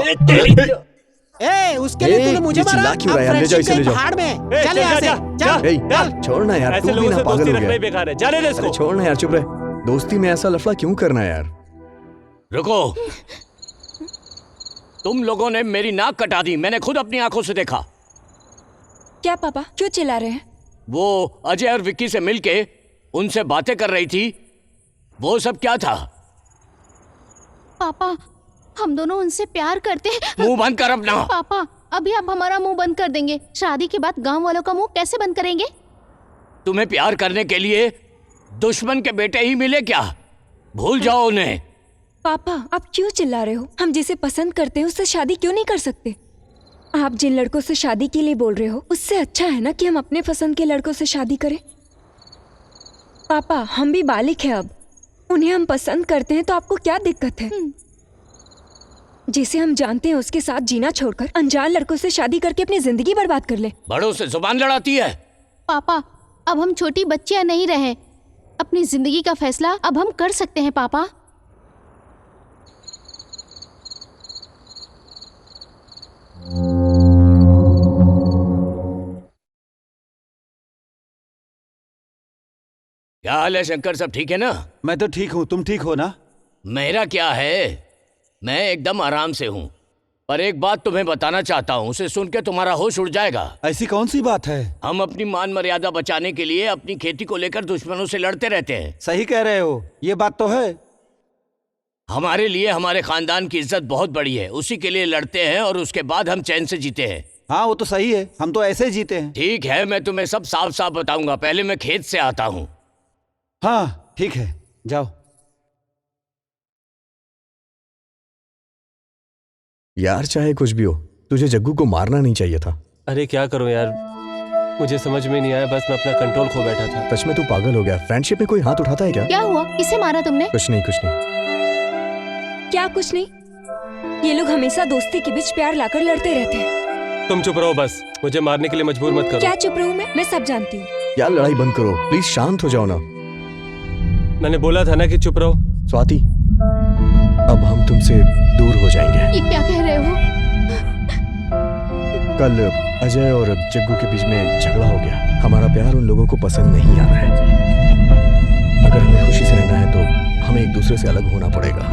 उसके लिए तूने मुझे मारा, चिल्ला क्यों रहा है? ले जाओ इसे, ले जाओ। भाड़ में चल यहाँ से, चल। छोड़ना यार, ऐसे तू भी लोगों ना से पागल दोस्ती हो रखना ही गया। बेकार है, जाने दे अरे इसको। छोड़ना यार, चुप रहे। दोस्ती में ऐसा लफड़ा क्यों करना है यार? रुको, तुम लोगों ने मेरी नाक कटा दी, मैंने खुद अपनी आंखों से देखा। क्या पापा, क्यों चिल्ला रहे हैं? वो अजय और विक्की से मिलके उनसे बातें कर रही थी, वो सब क्या था? पापा, हम दोनों उनसे प्यार करते हैं। मुंह बंद कर अपना। पापा, अभी आप हमारा मुंह बंद कर देंगे, शादी के बाद गांव वालों का मुंह कैसे बंद करेंगे? तुम्हें प्यार करने के लिए दुश्मन के बेटे ही मिले क्या? भूल जाओ उन्हें। पापा, आप क्यों चिल्ला रहे हो? हम जिसे पसंद करते हैं उससे शादी क्यों नहीं कर सकते? आप जिन लड़कों से शादी के लिए बोल रहे हो, उससे अच्छा है ना कि हम अपने पसंद के लड़कों से शादी करें। पापा, हम भी बालिग हैं अब, उन्हें हम पसंद करते हैं तो आपको क्या दिक्कत है? जिसे हम जानते हैं उसके साथ जीना छोड़कर अनजान लड़कों से शादी करके अपनी जिंदगी बर्बाद कर ले। बड़ों से जुबान लड़ाती है। पापा, अब हम छोटी बच्चियां नहीं रहे, अपनी जिंदगी का फैसला अब हम कर सकते हैं। पापा, क्या हाल है शंकर, सब ठीक है ना? मैं तो ठीक हूँ, तुम ठीक हो ना? मेरा क्या है, मैं एकदम आराम से हूँ। पर एक बात तुम्हें बताना चाहता हूँ, उसे सुन के तुम्हारा होश उड़ जाएगा। ऐसी कौन सी बात है? हम अपनी मान मर्यादा बचाने के लिए अपनी खेती को लेकर दुश्मनों से लड़ते रहते हैं। सही कह रहे हो, ये बात तो है। हमारे लिए हमारे खानदान की इज्जत बहुत बड़ी है, उसी के लिए लड़ते हैं और उसके बाद हम चैन से जीते हैं। हाँ वो तो सही है, हम तो ऐसे ही जीते हैं। ठीक है, मैं तुम्हें सब साफ साफ बताऊंगा, पहले मैं खेत से आता हूँ। हाँ ठीक है, जाओ। यार चाहे कुछ भी हो, तुझे जग्गू को मारना नहीं चाहिए था। अरे क्या करूं यार, मुझे समझ में नहीं आया, बस मैं अपना कंट्रोल खो बैठा था। सच में तू पागल हो गया। फ्रेंडशिप में कोई हाथ उठाता है क्या? क्या हुआ? किसे मारा तुमने? कुछ नहीं, कुछ नहीं। क्या कुछ नहीं? ये लोग हमेशा दोस्ती के बीच प्यार लाकर लड़ते रहते हैं। तुम चुप रहो बस, मुझे मारने के लिए मजबूर मत करो। क्या चुप रहूं मैं सब जानती हूँ। यार लड़ाई बंद करो प्लीज, शांत हो जाओ ना। मैंने बोला था ना कि चुप रहो। स्वाति, अब हम तुमसे दूर हो जाएंगे। ये क्या कह रहे हो? कल अजय और जग्गू के बीच में झगड़ा हो गया। हमारा प्यार उन लोगों को पसंद नहीं आ रहा है। अगर हमें खुशी से रहना है तो हमें एक दूसरे से अलग होना पड़ेगा।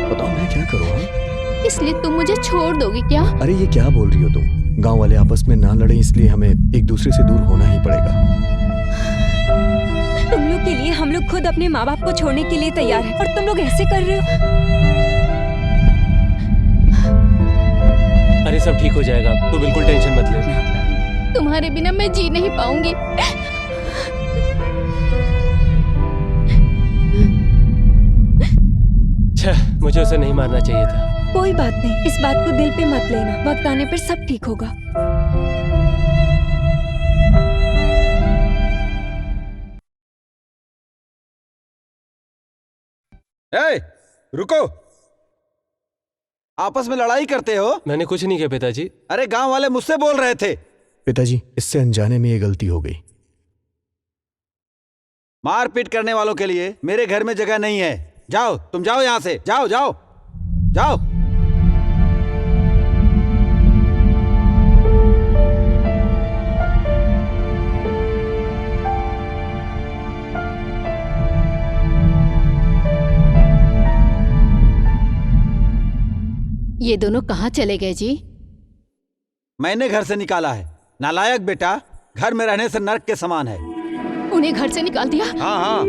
बताओ मैं क्या करूँ? इसलिए तुम मुझे छोड़ दोगे क्या? अरे ये क्या बोल रही हो तुम? गांव वाले आपस में ना लड़े इसलिए हमें एक दूसरे से दूर होना ही पड़ेगा। तुम लोग के लिए हम लोग खुद अपने माँ बाप को छोड़ने के लिए तैयार हैं और तुम लोग ऐसे कर रहे हो। अरे सब ठीक हो जाएगा, तू बिल्कुल टेंशन मत ले। तुम्हारे बिना मैं जी नहीं पाऊंगी। मुझे उसे नहीं मारना चाहिए था। कोई बात नहीं, इस बात को दिल पे मत लेना, वक्त आने पर सब ठीक होगा। ए, रुको, आपस में लड़ाई करते हो? मैंने कुछ नहीं किया पिताजी। अरे गांव वाले मुझसे बोल रहे थे। पिताजी, इससे अनजाने में ये गलती हो गई। मारपीट करने वालों के लिए मेरे घर में जगह नहीं है। जाओ, तुम जाओ यहां से, जाओ जाओ जाओ। ये दोनों कहाँ चले गए जी? मैंने घर से निकाला है। नालायक बेटा, घर में रहने से नर्क के समान है। उन्हें घर से निकाल दिया? हाँ हाँ।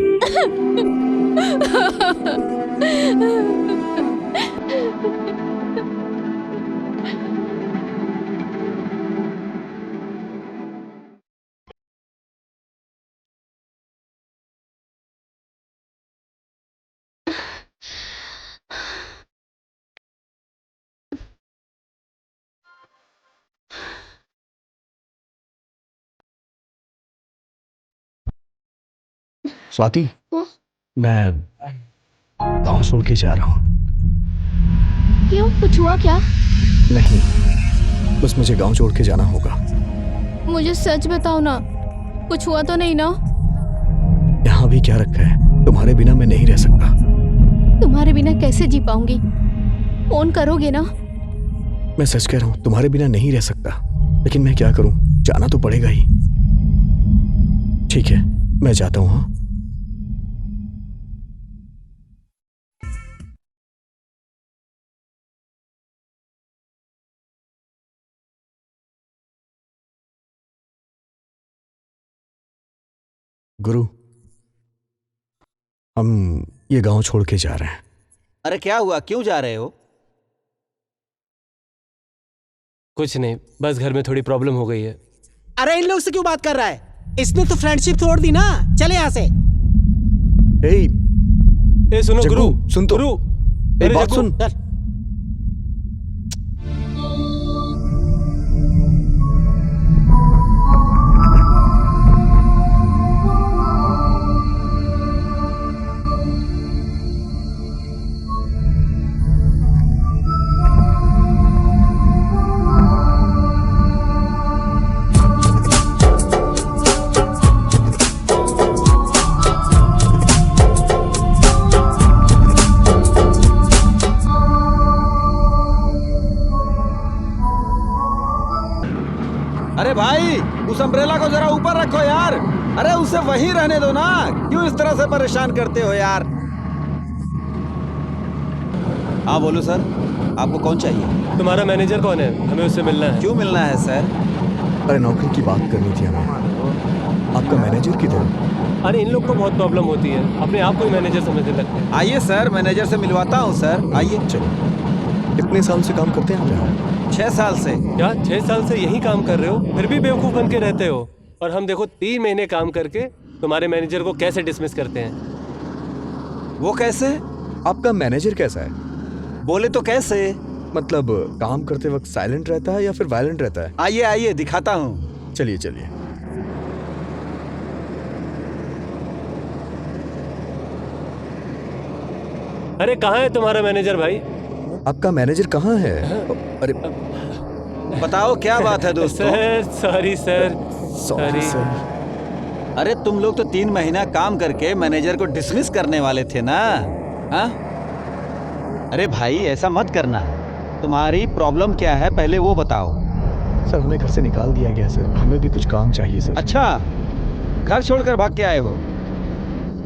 स्वाति, मैं गांव छोड़ के जा रहा हूँ। क्यों, कुछ हुआ क्या? नहीं, बस मुझे गांव छोड़ के जाना होगा। मुझे सच बताओ ना, कुछ हुआ तो नहीं ना? यहाँ भी क्या रखा है, तुम्हारे बिना मैं नहीं रह सकता। तुम्हारे बिना कैसे जी पाऊंगी? फोन करोगे ना? मैं सच कह रहा हूँ, तुम्हारे बिना नहीं रह सकता, लेकिन मैं क्या करूँ, जाना तो पड़ेगा ही। ठीक है, मैं जाता हूँ। हाँ, गुरु, हम ये गांव छोड़ के जा रहे हैं। अरे क्या हुआ, क्यों जा रहे हो? कुछ नहीं, बस घर में थोड़ी प्रॉब्लम हो गई है। अरे इन लोग से क्यों बात कर रहा है? इसने तो फ्रेंडशिप तोड़ दी ना। चले यहाँ से। ए सुनो जग्गू, गुरु, सुन तो। गुरु, एक बात जग्गू, सुन। चल। अरे भाई, उस अम्ब्रेला को जरा ऊपर रखो यार। अरे उसे वहीं रहने दो ना, क्यों इस तरह से परेशान करते हो यार? हाँ बोलो सर, आपको कौन चाहिए? तुम्हारा मैनेजर कौन है? हमें उससे मिलना है। क्यों मिलना है सर? अरे नौकरी की बात करनी थी हमें। आपका मैनेजर किधर है? अरे इन लोग को बहुत प्रॉब्लम होती है, अपने आप को ही मैनेजर समझने लगते हैं। आइए सर, मैनेजर से मिलवाता हूँ सर, आइए। चलो। कितने साल से काम करते हैं आप यहाँ? 6 साल से। क्या 6 साल से यही काम कर रहे हो, फिर भी बेवकूफ बन के रहते हो? और हम देखो 3 महीने काम करके तुम्हारे मैनेजर को कैसे डिसमिस करते हैं। वो कैसे? आपका मैनेजर कैसा है? बोले तो कैसे? मतलब काम करते वक्त साइलेंट रहता है या फिर वायलेंट रहता है? आइए आइए, दिखाता हूँ। चलिए चलिए। अरे कहाँ है तुम्हारा मैनेजर भाई? आपका मैनेजर कहाँ है? अरे बताओ क्या बात है दोस्तों? Sir sorry sir, sorry sir. अरे तुम लोग तो 3 महीना काम करके मैनेजर को डिसमिस करने वाले थे ना? हाँ? अरे भाई ऐसा मत करना। तुम्हारी प्रॉब्लम क्या है पहले वो बताओ। सर हमें घर से निकाल दिया गया सर, हमें भी कुछ काम चाहिए सर। अच्छा, घर छोड़कर भाग के आए हो?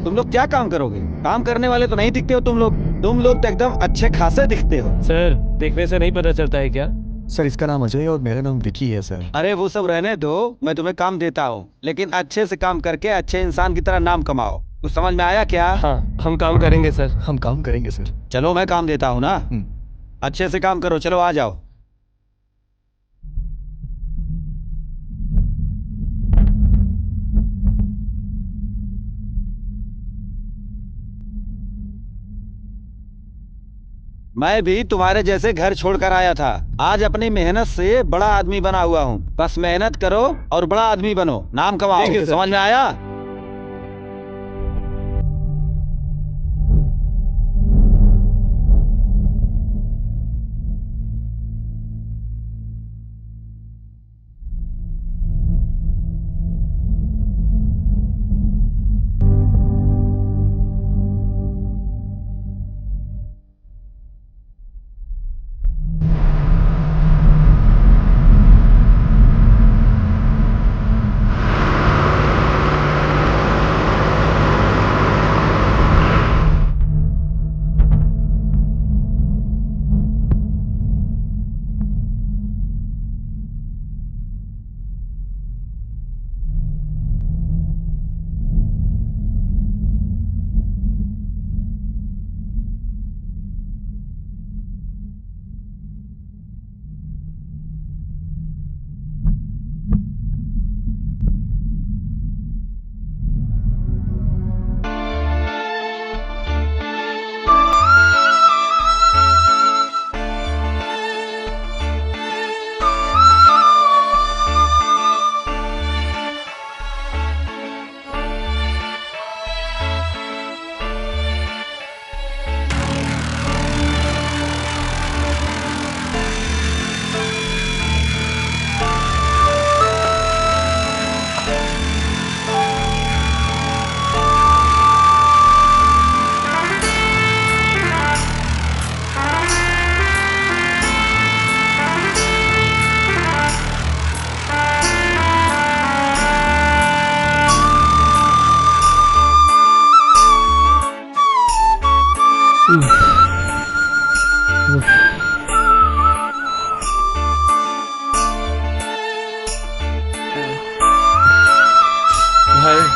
तुम लोग क्या काम करोगे? काम करने वाले तो नहीं दिखते हो तुम लोग तो एकदम अच्छे खासे दिखते हो। सर देखने से नहीं पता चलता है क्या? सर इसका नाम अजय और मेरा नाम विकी है सर। अरे वो सब रहने दो, मैं तुम्हें काम देता हूँ, लेकिन अच्छे से काम करके अच्छे इंसान की तरह नाम कमाओ। कुछ समझ में आया क्या? हाँ हम काम करेंगे सर। हम काम करेंगे सर। चलो मैं काम देता हूँ ना। अच्छे से काम करो, चलो आ जाओ। मैं भी तुम्हारे जैसे घर छोड़कर आया था, आज अपनी मेहनत से बड़ा आदमी बना हुआ हूँ। बस मेहनत करो और बड़ा आदमी बनो, नाम कमाओ। समझ में आया?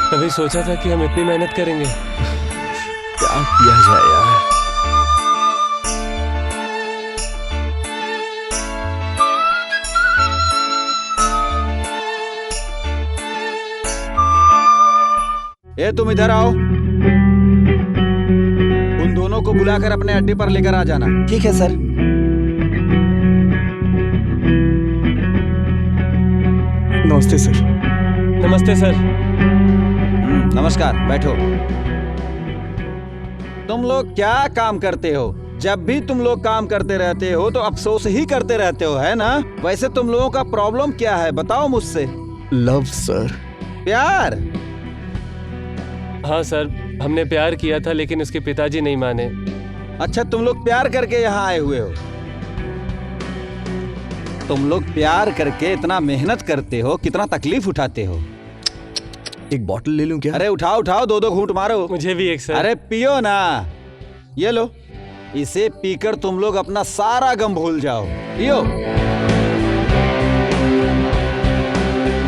कभी सोचा था कि हम इतनी मेहनत करेंगे? क्या किया जाए यार। ए तुम इधर आओ। उन दोनों को बुलाकर अपने अड्डे पर लेकर आ जाना। ठीक है सर। नमस्ते सर। नमस्ते सर। नमस्कार, बैठो। तुम लोग क्या काम करते हो? जब भी तुम लोग काम करते रहते हो तो अफसोस ही करते रहते हो, है ना? वैसे तुम लोगों का प्रॉब्लम क्या है, बताओ मुझसे। Love sir. प्यार? हाँ सर, हमने प्यार किया था लेकिन उसके पिताजी नहीं माने। अच्छा, तुम लोग प्यार करके यहाँ आए हुए हो? तुम लोग प्यार करके इतना मेहनत करते हो, कितना तकलीफ उठाते हो। एक बोतल ले लूं क्या? अरे उठाओ उठाओ, दो दो घूंट मारो। मुझे भी एक सर। अरे पियो ना, ये लो। इसे पीकर तुम लोग अपना सारा गम भूल जाओ। पियो।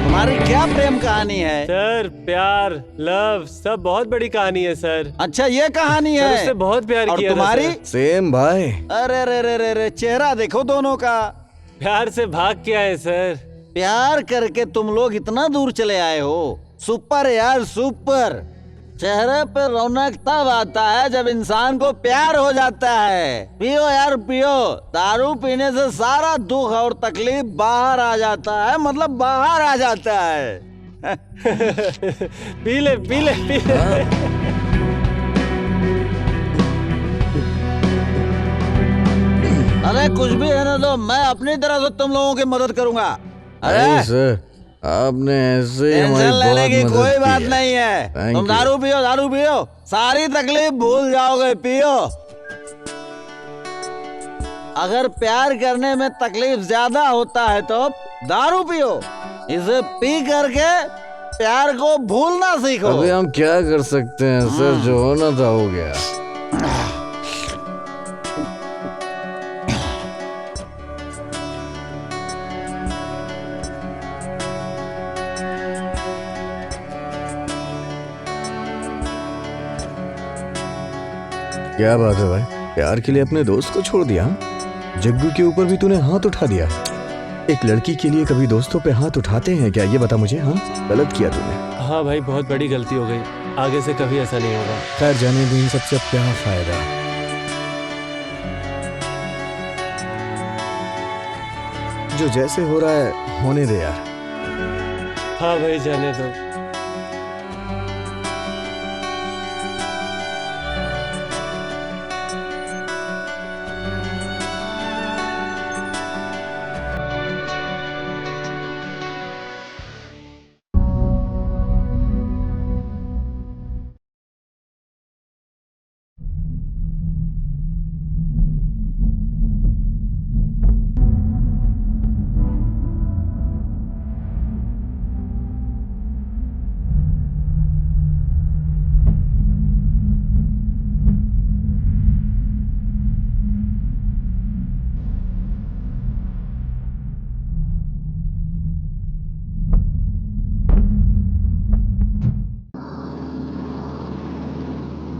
तुम्हारी क्या प्रेम कहानी है? सर प्यार, लव सब बहुत बड़ी कहानी है सर। अच्छा, ये कहानी सर है? उससे बहुत प्यार और किया था तुम्हारी? सर। सेम भाई। अरे रे रे रे रे, चेहरा देखो दोनों का। प्यार से भाग के आए सर। प्यार करके तुम लोग इतना दूर चले आए हो। सुपर यार, सुपर। चेहरे पे रौनक तब आता है जब इंसान को प्यार हो जाता है। पियो यार पियो। दारू पीने से सारा दुख और तकलीफ बाहर आ जाता है, मतलब बाहर आ जाता है। पी ले पी ले पी ले। अरे कुछ भी है ना, तो मैं अपनी तरह से तुम लोगों की मदद करूंगा। नहीं सर, आपने ऐसे ही हमारी टेंशन लेने बहुत की मदद कोई की बात है। नहीं है। Thank तुम you. दारू पियो, सारी तकलीफ भूल जाओगे। पियो। अगर प्यार करने में तकलीफ ज्यादा होता है तो दारू पियो। इसे पी करके प्यार को भूलना सीखो। अभी हम क्या कर सकते हैं सर, जो होना था हो गया। क्या बात है भाई, प्यार के लिए अपने दोस्त को छोड़ दिया? जग्गू के ऊपर भी तूने हाथ उठा दिया। एक लड़की के लिए कभी दोस्तों पे हाथ उठाते हैं क्या, ये बता मुझे। हाँ, गलत किया तूने। हाँ भाई, बहुत बड़ी गलती हो गई। आगे से कभी ऐसा नहीं होगा। खैर जाने दो, इन सबसे अब क्या फायदा। जो जैसे हो रहा है होने दे यार। हाँ भाई, जाने दो।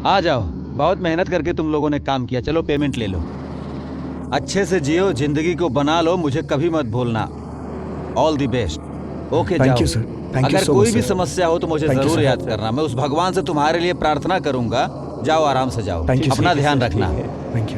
आ जाओ, बहुत मेहनत करके तुम लोगों ने काम किया। चलो पेमेंट ले लो। अच्छे से जियो, जिंदगी को बना लो, मुझे कभी मत भूलना। All the best. Okay, thank जाओ। You sir. थैंक यू अगर सो कोई मच भी सर। समस्या हो तो मुझे Thank you, जरूर sir. याद करना। मैं उस भगवान से तुम्हारे लिए प्रार्थना करूंगा। जाओ, आराम से जाओ। थैंक यू अपना ध्यान रखना। Thank you.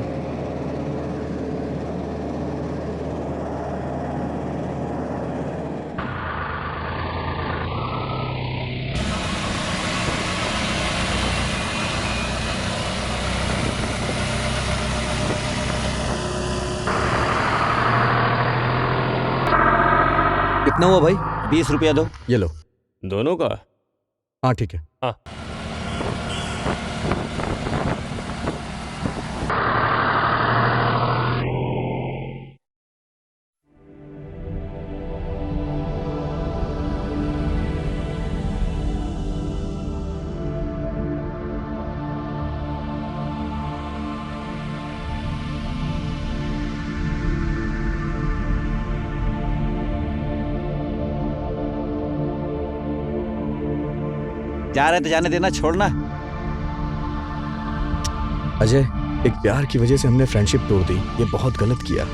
कितना हुआ भाई? 20 रुपया दो। ये लो। दोनों का? हाँ ठीक है। हाँ। जा रहे तो जाने देना, छोड़ना। अजय, एक प्यार की वजह से हमने फ्रेंडशिप तोड़ दी, ये बहुत गलत किया।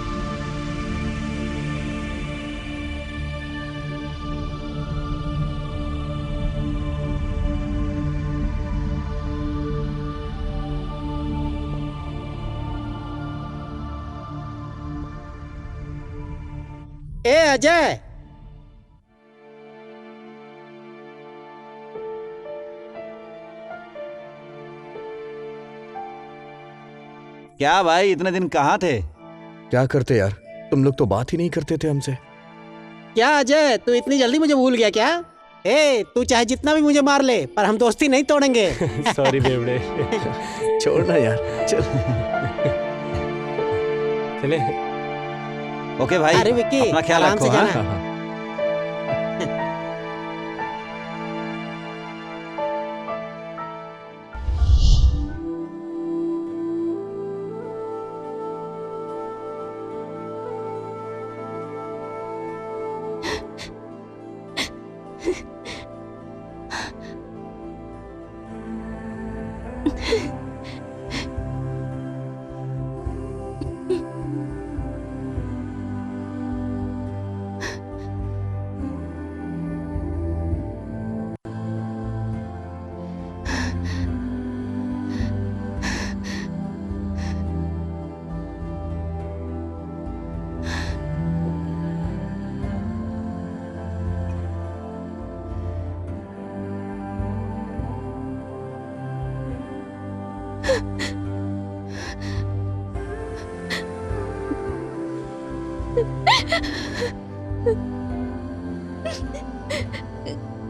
ए अजय, क्या भाई, इतने दिन कहाँ थे? क्या करते यार, तुम लोग तो बात ही नहीं करते थे हमसे। क्या अजय, तू इतनी जल्दी मुझे भूल गया क्या? ए, तू चाहे जितना भी मुझे मार ले, पर हम दोस्ती नहीं तोड़ेंगे। सॉरी बेवड़े। छोड़ना यार, चल। चले। ओके भाई, अरे विक्की, अपना ख्याल आराम रखो। से हाँ? जाना।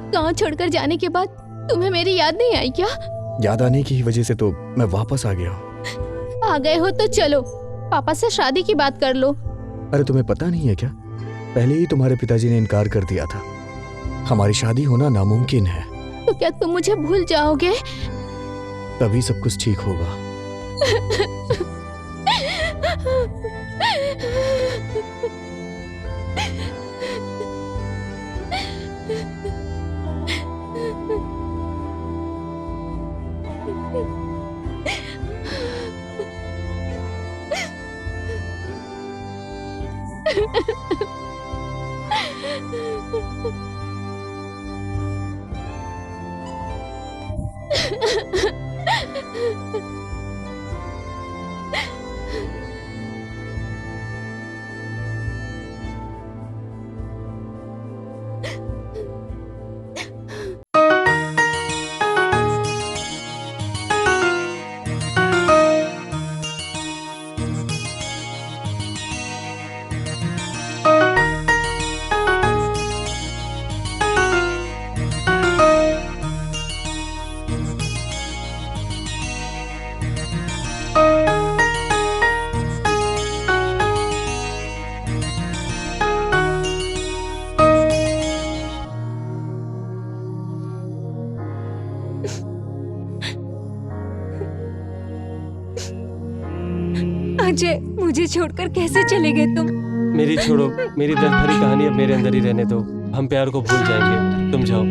गांव छोड़कर जाने के बाद तुम्हें मेरी याद नहीं आई क्या? याद आने की वजह से तो मैं वापस आ गया हूँ। आ गए हो तो चलो, पापा से शादी की बात कर लो। अरे तुम्हें पता नहीं है क्या, पहले ही तुम्हारे पिताजी ने इनकार कर दिया था। हमारी शादी होना नामुमकिन है। तो क्या तुम मुझे भूल जाओगे? तभी सब कुछ ठीक होगा। अजय, मुझे छोड़कर कैसे चले गए तुम? मेरी छोड़ो, मेरी दर्द भरी कहानी अब मेरे अंदर ही रहने दो। हम प्यार को भूल जाएंगे, तुम जाओ।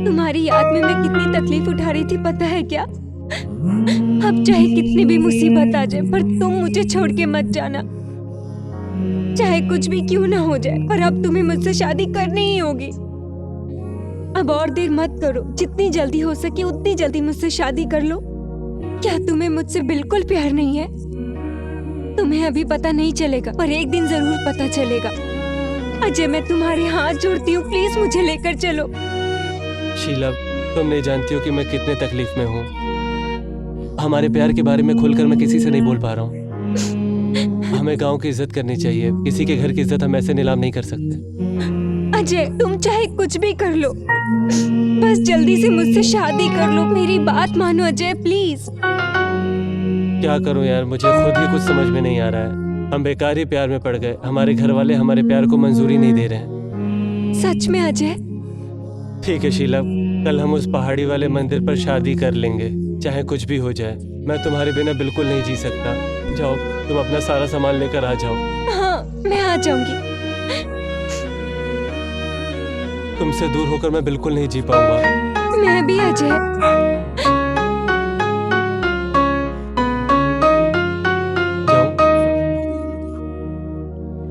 तुम्हारी याद में मैं कितनी तकलीफ उठा रही थी पता है क्या? अब चाहे कितनी भी मुसीबत आ जाए, पर तुम मुझे छोड़ के मत जाना। चाहे कुछ भी क्यों ना हो जाए, पर अब तुम्हें मुझसे शादी करनी ही होगी। अब और देर मत करो, जितनी जल्दी हो सके उतनी जल्दी मुझसे शादी कर लो। क्या तुम्हें मुझसे बिल्कुल प्यार नहीं है? तुम्हें अभी पता नहीं चलेगा, पर एक दिन जरूर पता चलेगा। अजय, मैं तुम्हारे हाथ जोड़ती हूँ, प्लीज मुझे लेकर चलो। शीला, तुम नहीं जानती हो कि मैं कितने तकलीफ में हूँ। हमारे प्यार के बारे में खुलकर मैं किसी से नहीं बोल पा रहा हूँ। हमें गांव की इज्जत करनी चाहिए, किसी के घर की इज्जत हम ऐसे नीलाम नहीं कर सकते। अजय, तुम चाहे कुछ भी कर लो, बस जल्दी से मुझसे शादी कर लो। मेरी बात मानो अजय, प्लीज। क्या करूं यार, मुझे खुद ही कुछ समझ में नहीं आ रहा है। हम बेकार ही प्यार में पड़ गए। हमारे घर वाले हमारे प्यार को मंजूरी नहीं दे रहे हैं। सच में अजय? ठीक है शीला, कल हम उस पहाड़ी वाले मंदिर पर शादी कर लेंगे, चाहे कुछ भी हो जाए। मैं तुम्हारे बिना बिल्कुल नहीं जी सकता। जाओ, तुम अपना सारा सामान लेकर आ जाओ। हाँ, मैं आ जाऊंगी। तुमसे दूर होकर मैं बिल्कुल नहीं जी पाऊंगा। मैं भी अजय।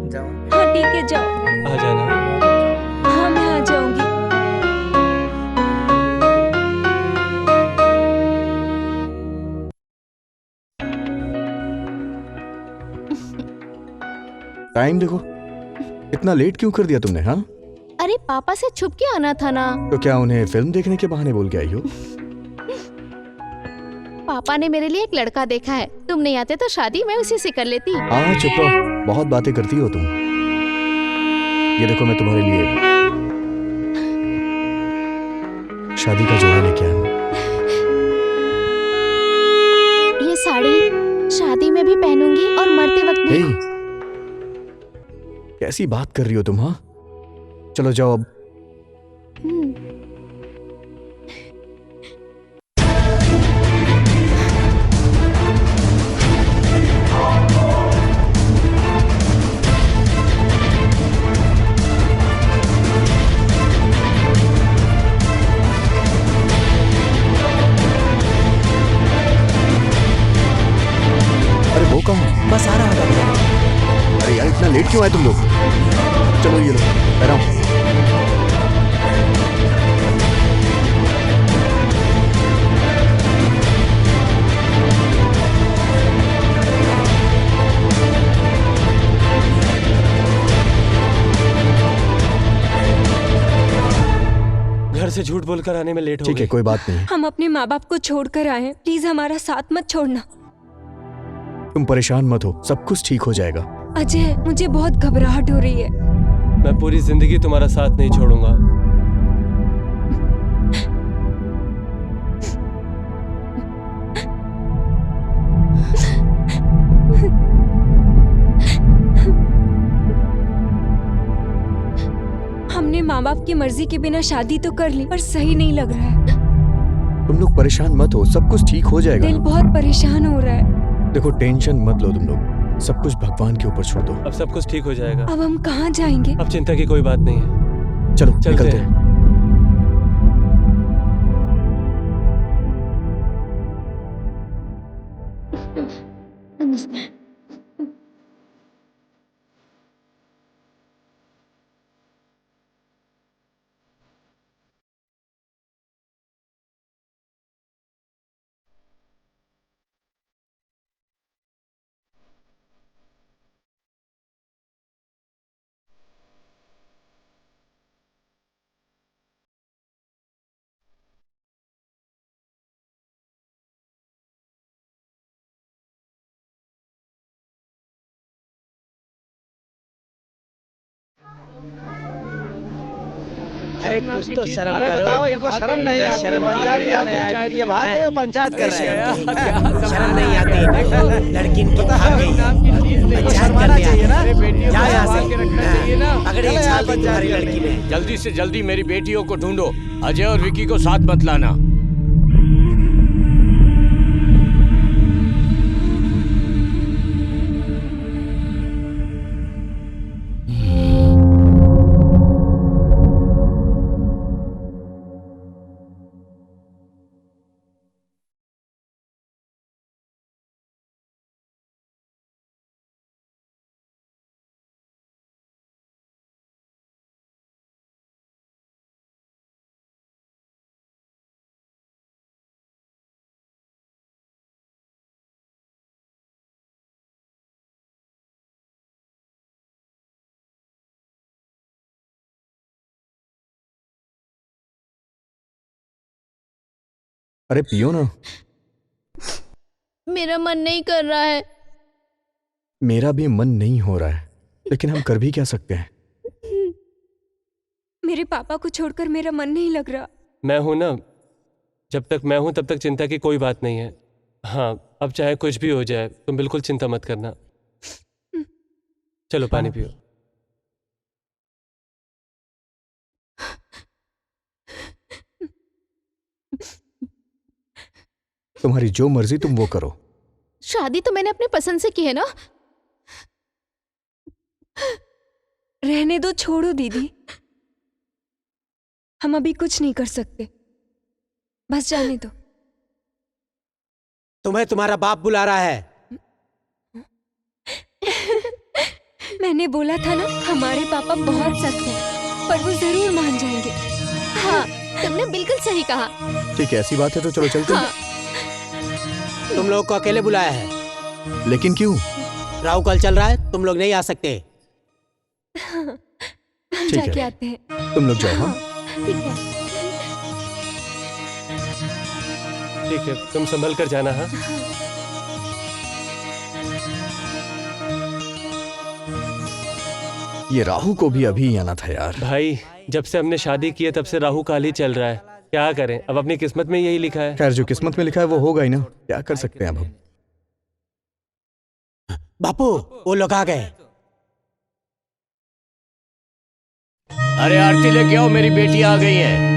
जाऊं? हाँ ठीक है, जाओ। आ जाना। हाँ मैं आ जाऊंगी। टाइम देखो, इतना लेट क्यों कर दिया तुमने? हाँ, अरे पापा से छुप के आना था ना। तो क्या उन्हें फिल्म देखने के बहाने बोल के आई हो? पापा ने मेरे लिए एक लड़का देखा है, तुम नहीं आते तो शादी मैं उसी से कर लेती। हाँ चुप रहो, बहुत बातें करती हो तुम। ये देखो मैं तुम्हारे लिए शादी का जोड़ा लेके आया हूं। ये साड़ी शादी में भी पहनूंगी और मरते वक्त भी। हे, कैसी बात कर रही हो तुम? हाँ चलो जाओ अब। अरे वो कहाँ? बस आ रहा था। अरे यार इतना लेट क्यों आए तुम लोग? चलो ये लो, पहनाओ। घर से झूठ बोलकर आने में लेट हो ठीक है, गई। कोई बात नहीं। हम अपने माँ बाप को छोड़कर आए हैं, प्लीज हमारा साथ मत छोड़ना। तुम परेशान मत हो, सब कुछ ठीक हो जाएगा। अजय मुझे बहुत घबराहट हो रही है। मैं पूरी जिंदगी तुम्हारा साथ नहीं छोड़ूंगा। हमने माँ बाप की मर्जी के बिना शादी तो कर ली, पर सही नहीं लग रहा है। तुम लोग परेशान मत हो, सब कुछ ठीक हो जाएगा। दिल बहुत परेशान हो रहा है। देखो टेंशन मत लो तुम लोग, सब कुछ भगवान के ऊपर छोड़ दो। अब सब कुछ ठीक हो जाएगा। अब हम कहाँ जाएंगे? अब चिंता की कोई बात नहीं है। चलो चलते निकलते हैं। हैं। अरे कुछ तो शर्म करो। इनको शर्म नहीं आती। ये बात है, पंचायत कर रहे हैं। शर्म नहीं आती। लड़की इनकी भाग गई। पंचायत करने चाहिए ना। जा यहाँ से। पकड़े छाल दी तुम्हारी लड़की ने। जल्दी से जल्दी मेरी बेटियों को ढूंढो। अजय और विकी को साथ मत लाना। अरे पियो ना। मेरा मन नहीं कर रहा है। मेरा भी मन नहीं हो रहा है, लेकिन हम कर भी क्या सकते हैं? मेरे पापा को छोड़कर मेरा मन नहीं लग रहा। मैं हूं ना, जब तक मैं हूं तब तक चिंता की कोई बात नहीं है। हाँ, अब चाहे कुछ भी हो जाए तुम बिल्कुल चिंता मत करना। चलो पानी पियो। तुम्हारी जो मर्जी तुम वो करो। शादी तो मैंने अपने पसंद से की है ना। रहने दो, छोड़ो दीदी, हम अभी कुछ नहीं कर सकते। बस जाने दो। तुम्हें तुम्हारा बाप बुला रहा है। मैंने बोला था ना, हमारे पापा बहुत सख्त हैं, पर वो जरूर मान जाएंगे। हाँ, तुमने बिल्कुल सही कहा। ठीक है, ऐसी बात है तो चलो चलते हैं। तुम लोग को अकेले बुलाया है। लेकिन क्यों? राहु कल चल रहा है, तुम लोग नहीं आ सकते। हम ठीक जाके है। आते हैं। तुम लोग जाओ। हाँ ठीक है। ठीक है, तुम संभल कर जाना। हाँ ये राहु को भी अभी आना था यार। भाई, जब से हमने शादी की है तब से राहु काल ही चल रहा है। क्या करें, अब अपनी किस्मत में यही लिखा है। खैर, जो किस्मत में लिखा है वो होगा ही ना, क्या कर सकते हैं अब हम। बापू, वो लोग आ गए। अरे आरती लेके आओ, मेरी बेटी आ गई है।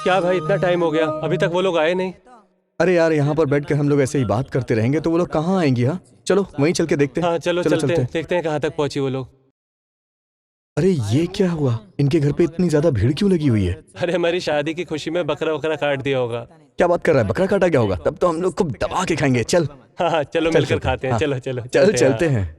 क्या भाई, इतना टाइम हो गया, अभी तक वो लोग आए नहीं। अरे यार, यहाँ पर बैठ कर हम लोग ऐसे ही बात करते रहेंगे तो वो लोग कहाँ आएंगी। हाँ चलो वहीं चल के देखते हैं। हाँ चलो चलते हैं, देखते हैं कहाँ तक पहुंची वो लोग। अरे ये क्या हुआ, इनके घर पे इतनी ज्यादा भीड़ क्यों लगी हुई है? अरे हमारी शादी की खुशी में बकरा वकरा काट दिया होगा। क्या बात कर रहा है, बकरा काटा गया होगा? तब तो हम लोग खूब दबा के खाएंगे। चल हाँ चलो चल, मिलकर चलते खाते हैं। हाँ। चलो चलो चल चलते हैं।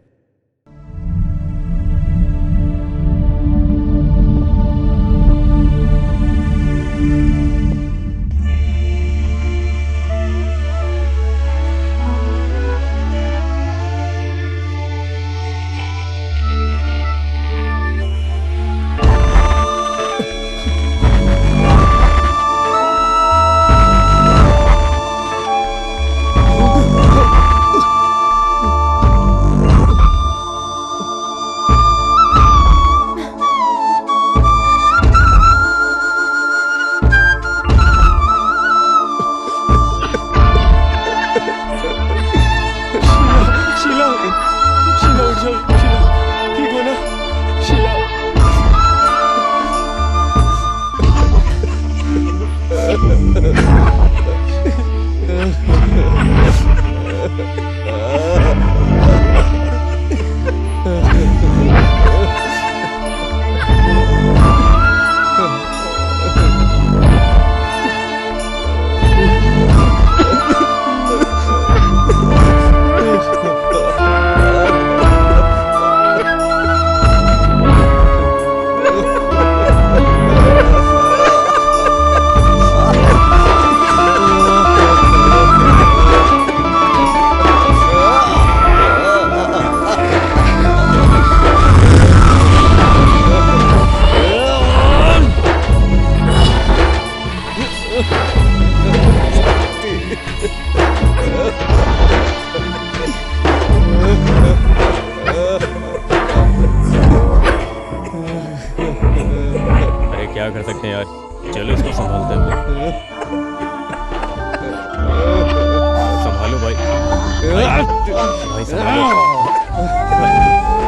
शीला, शीला उठ जाओ। शीला, ठीक हो ना? शीला। क्या कर सकते हैं यार, चलो इसको संभालते हैं। संभालो भाई, भाई संभालो भाई।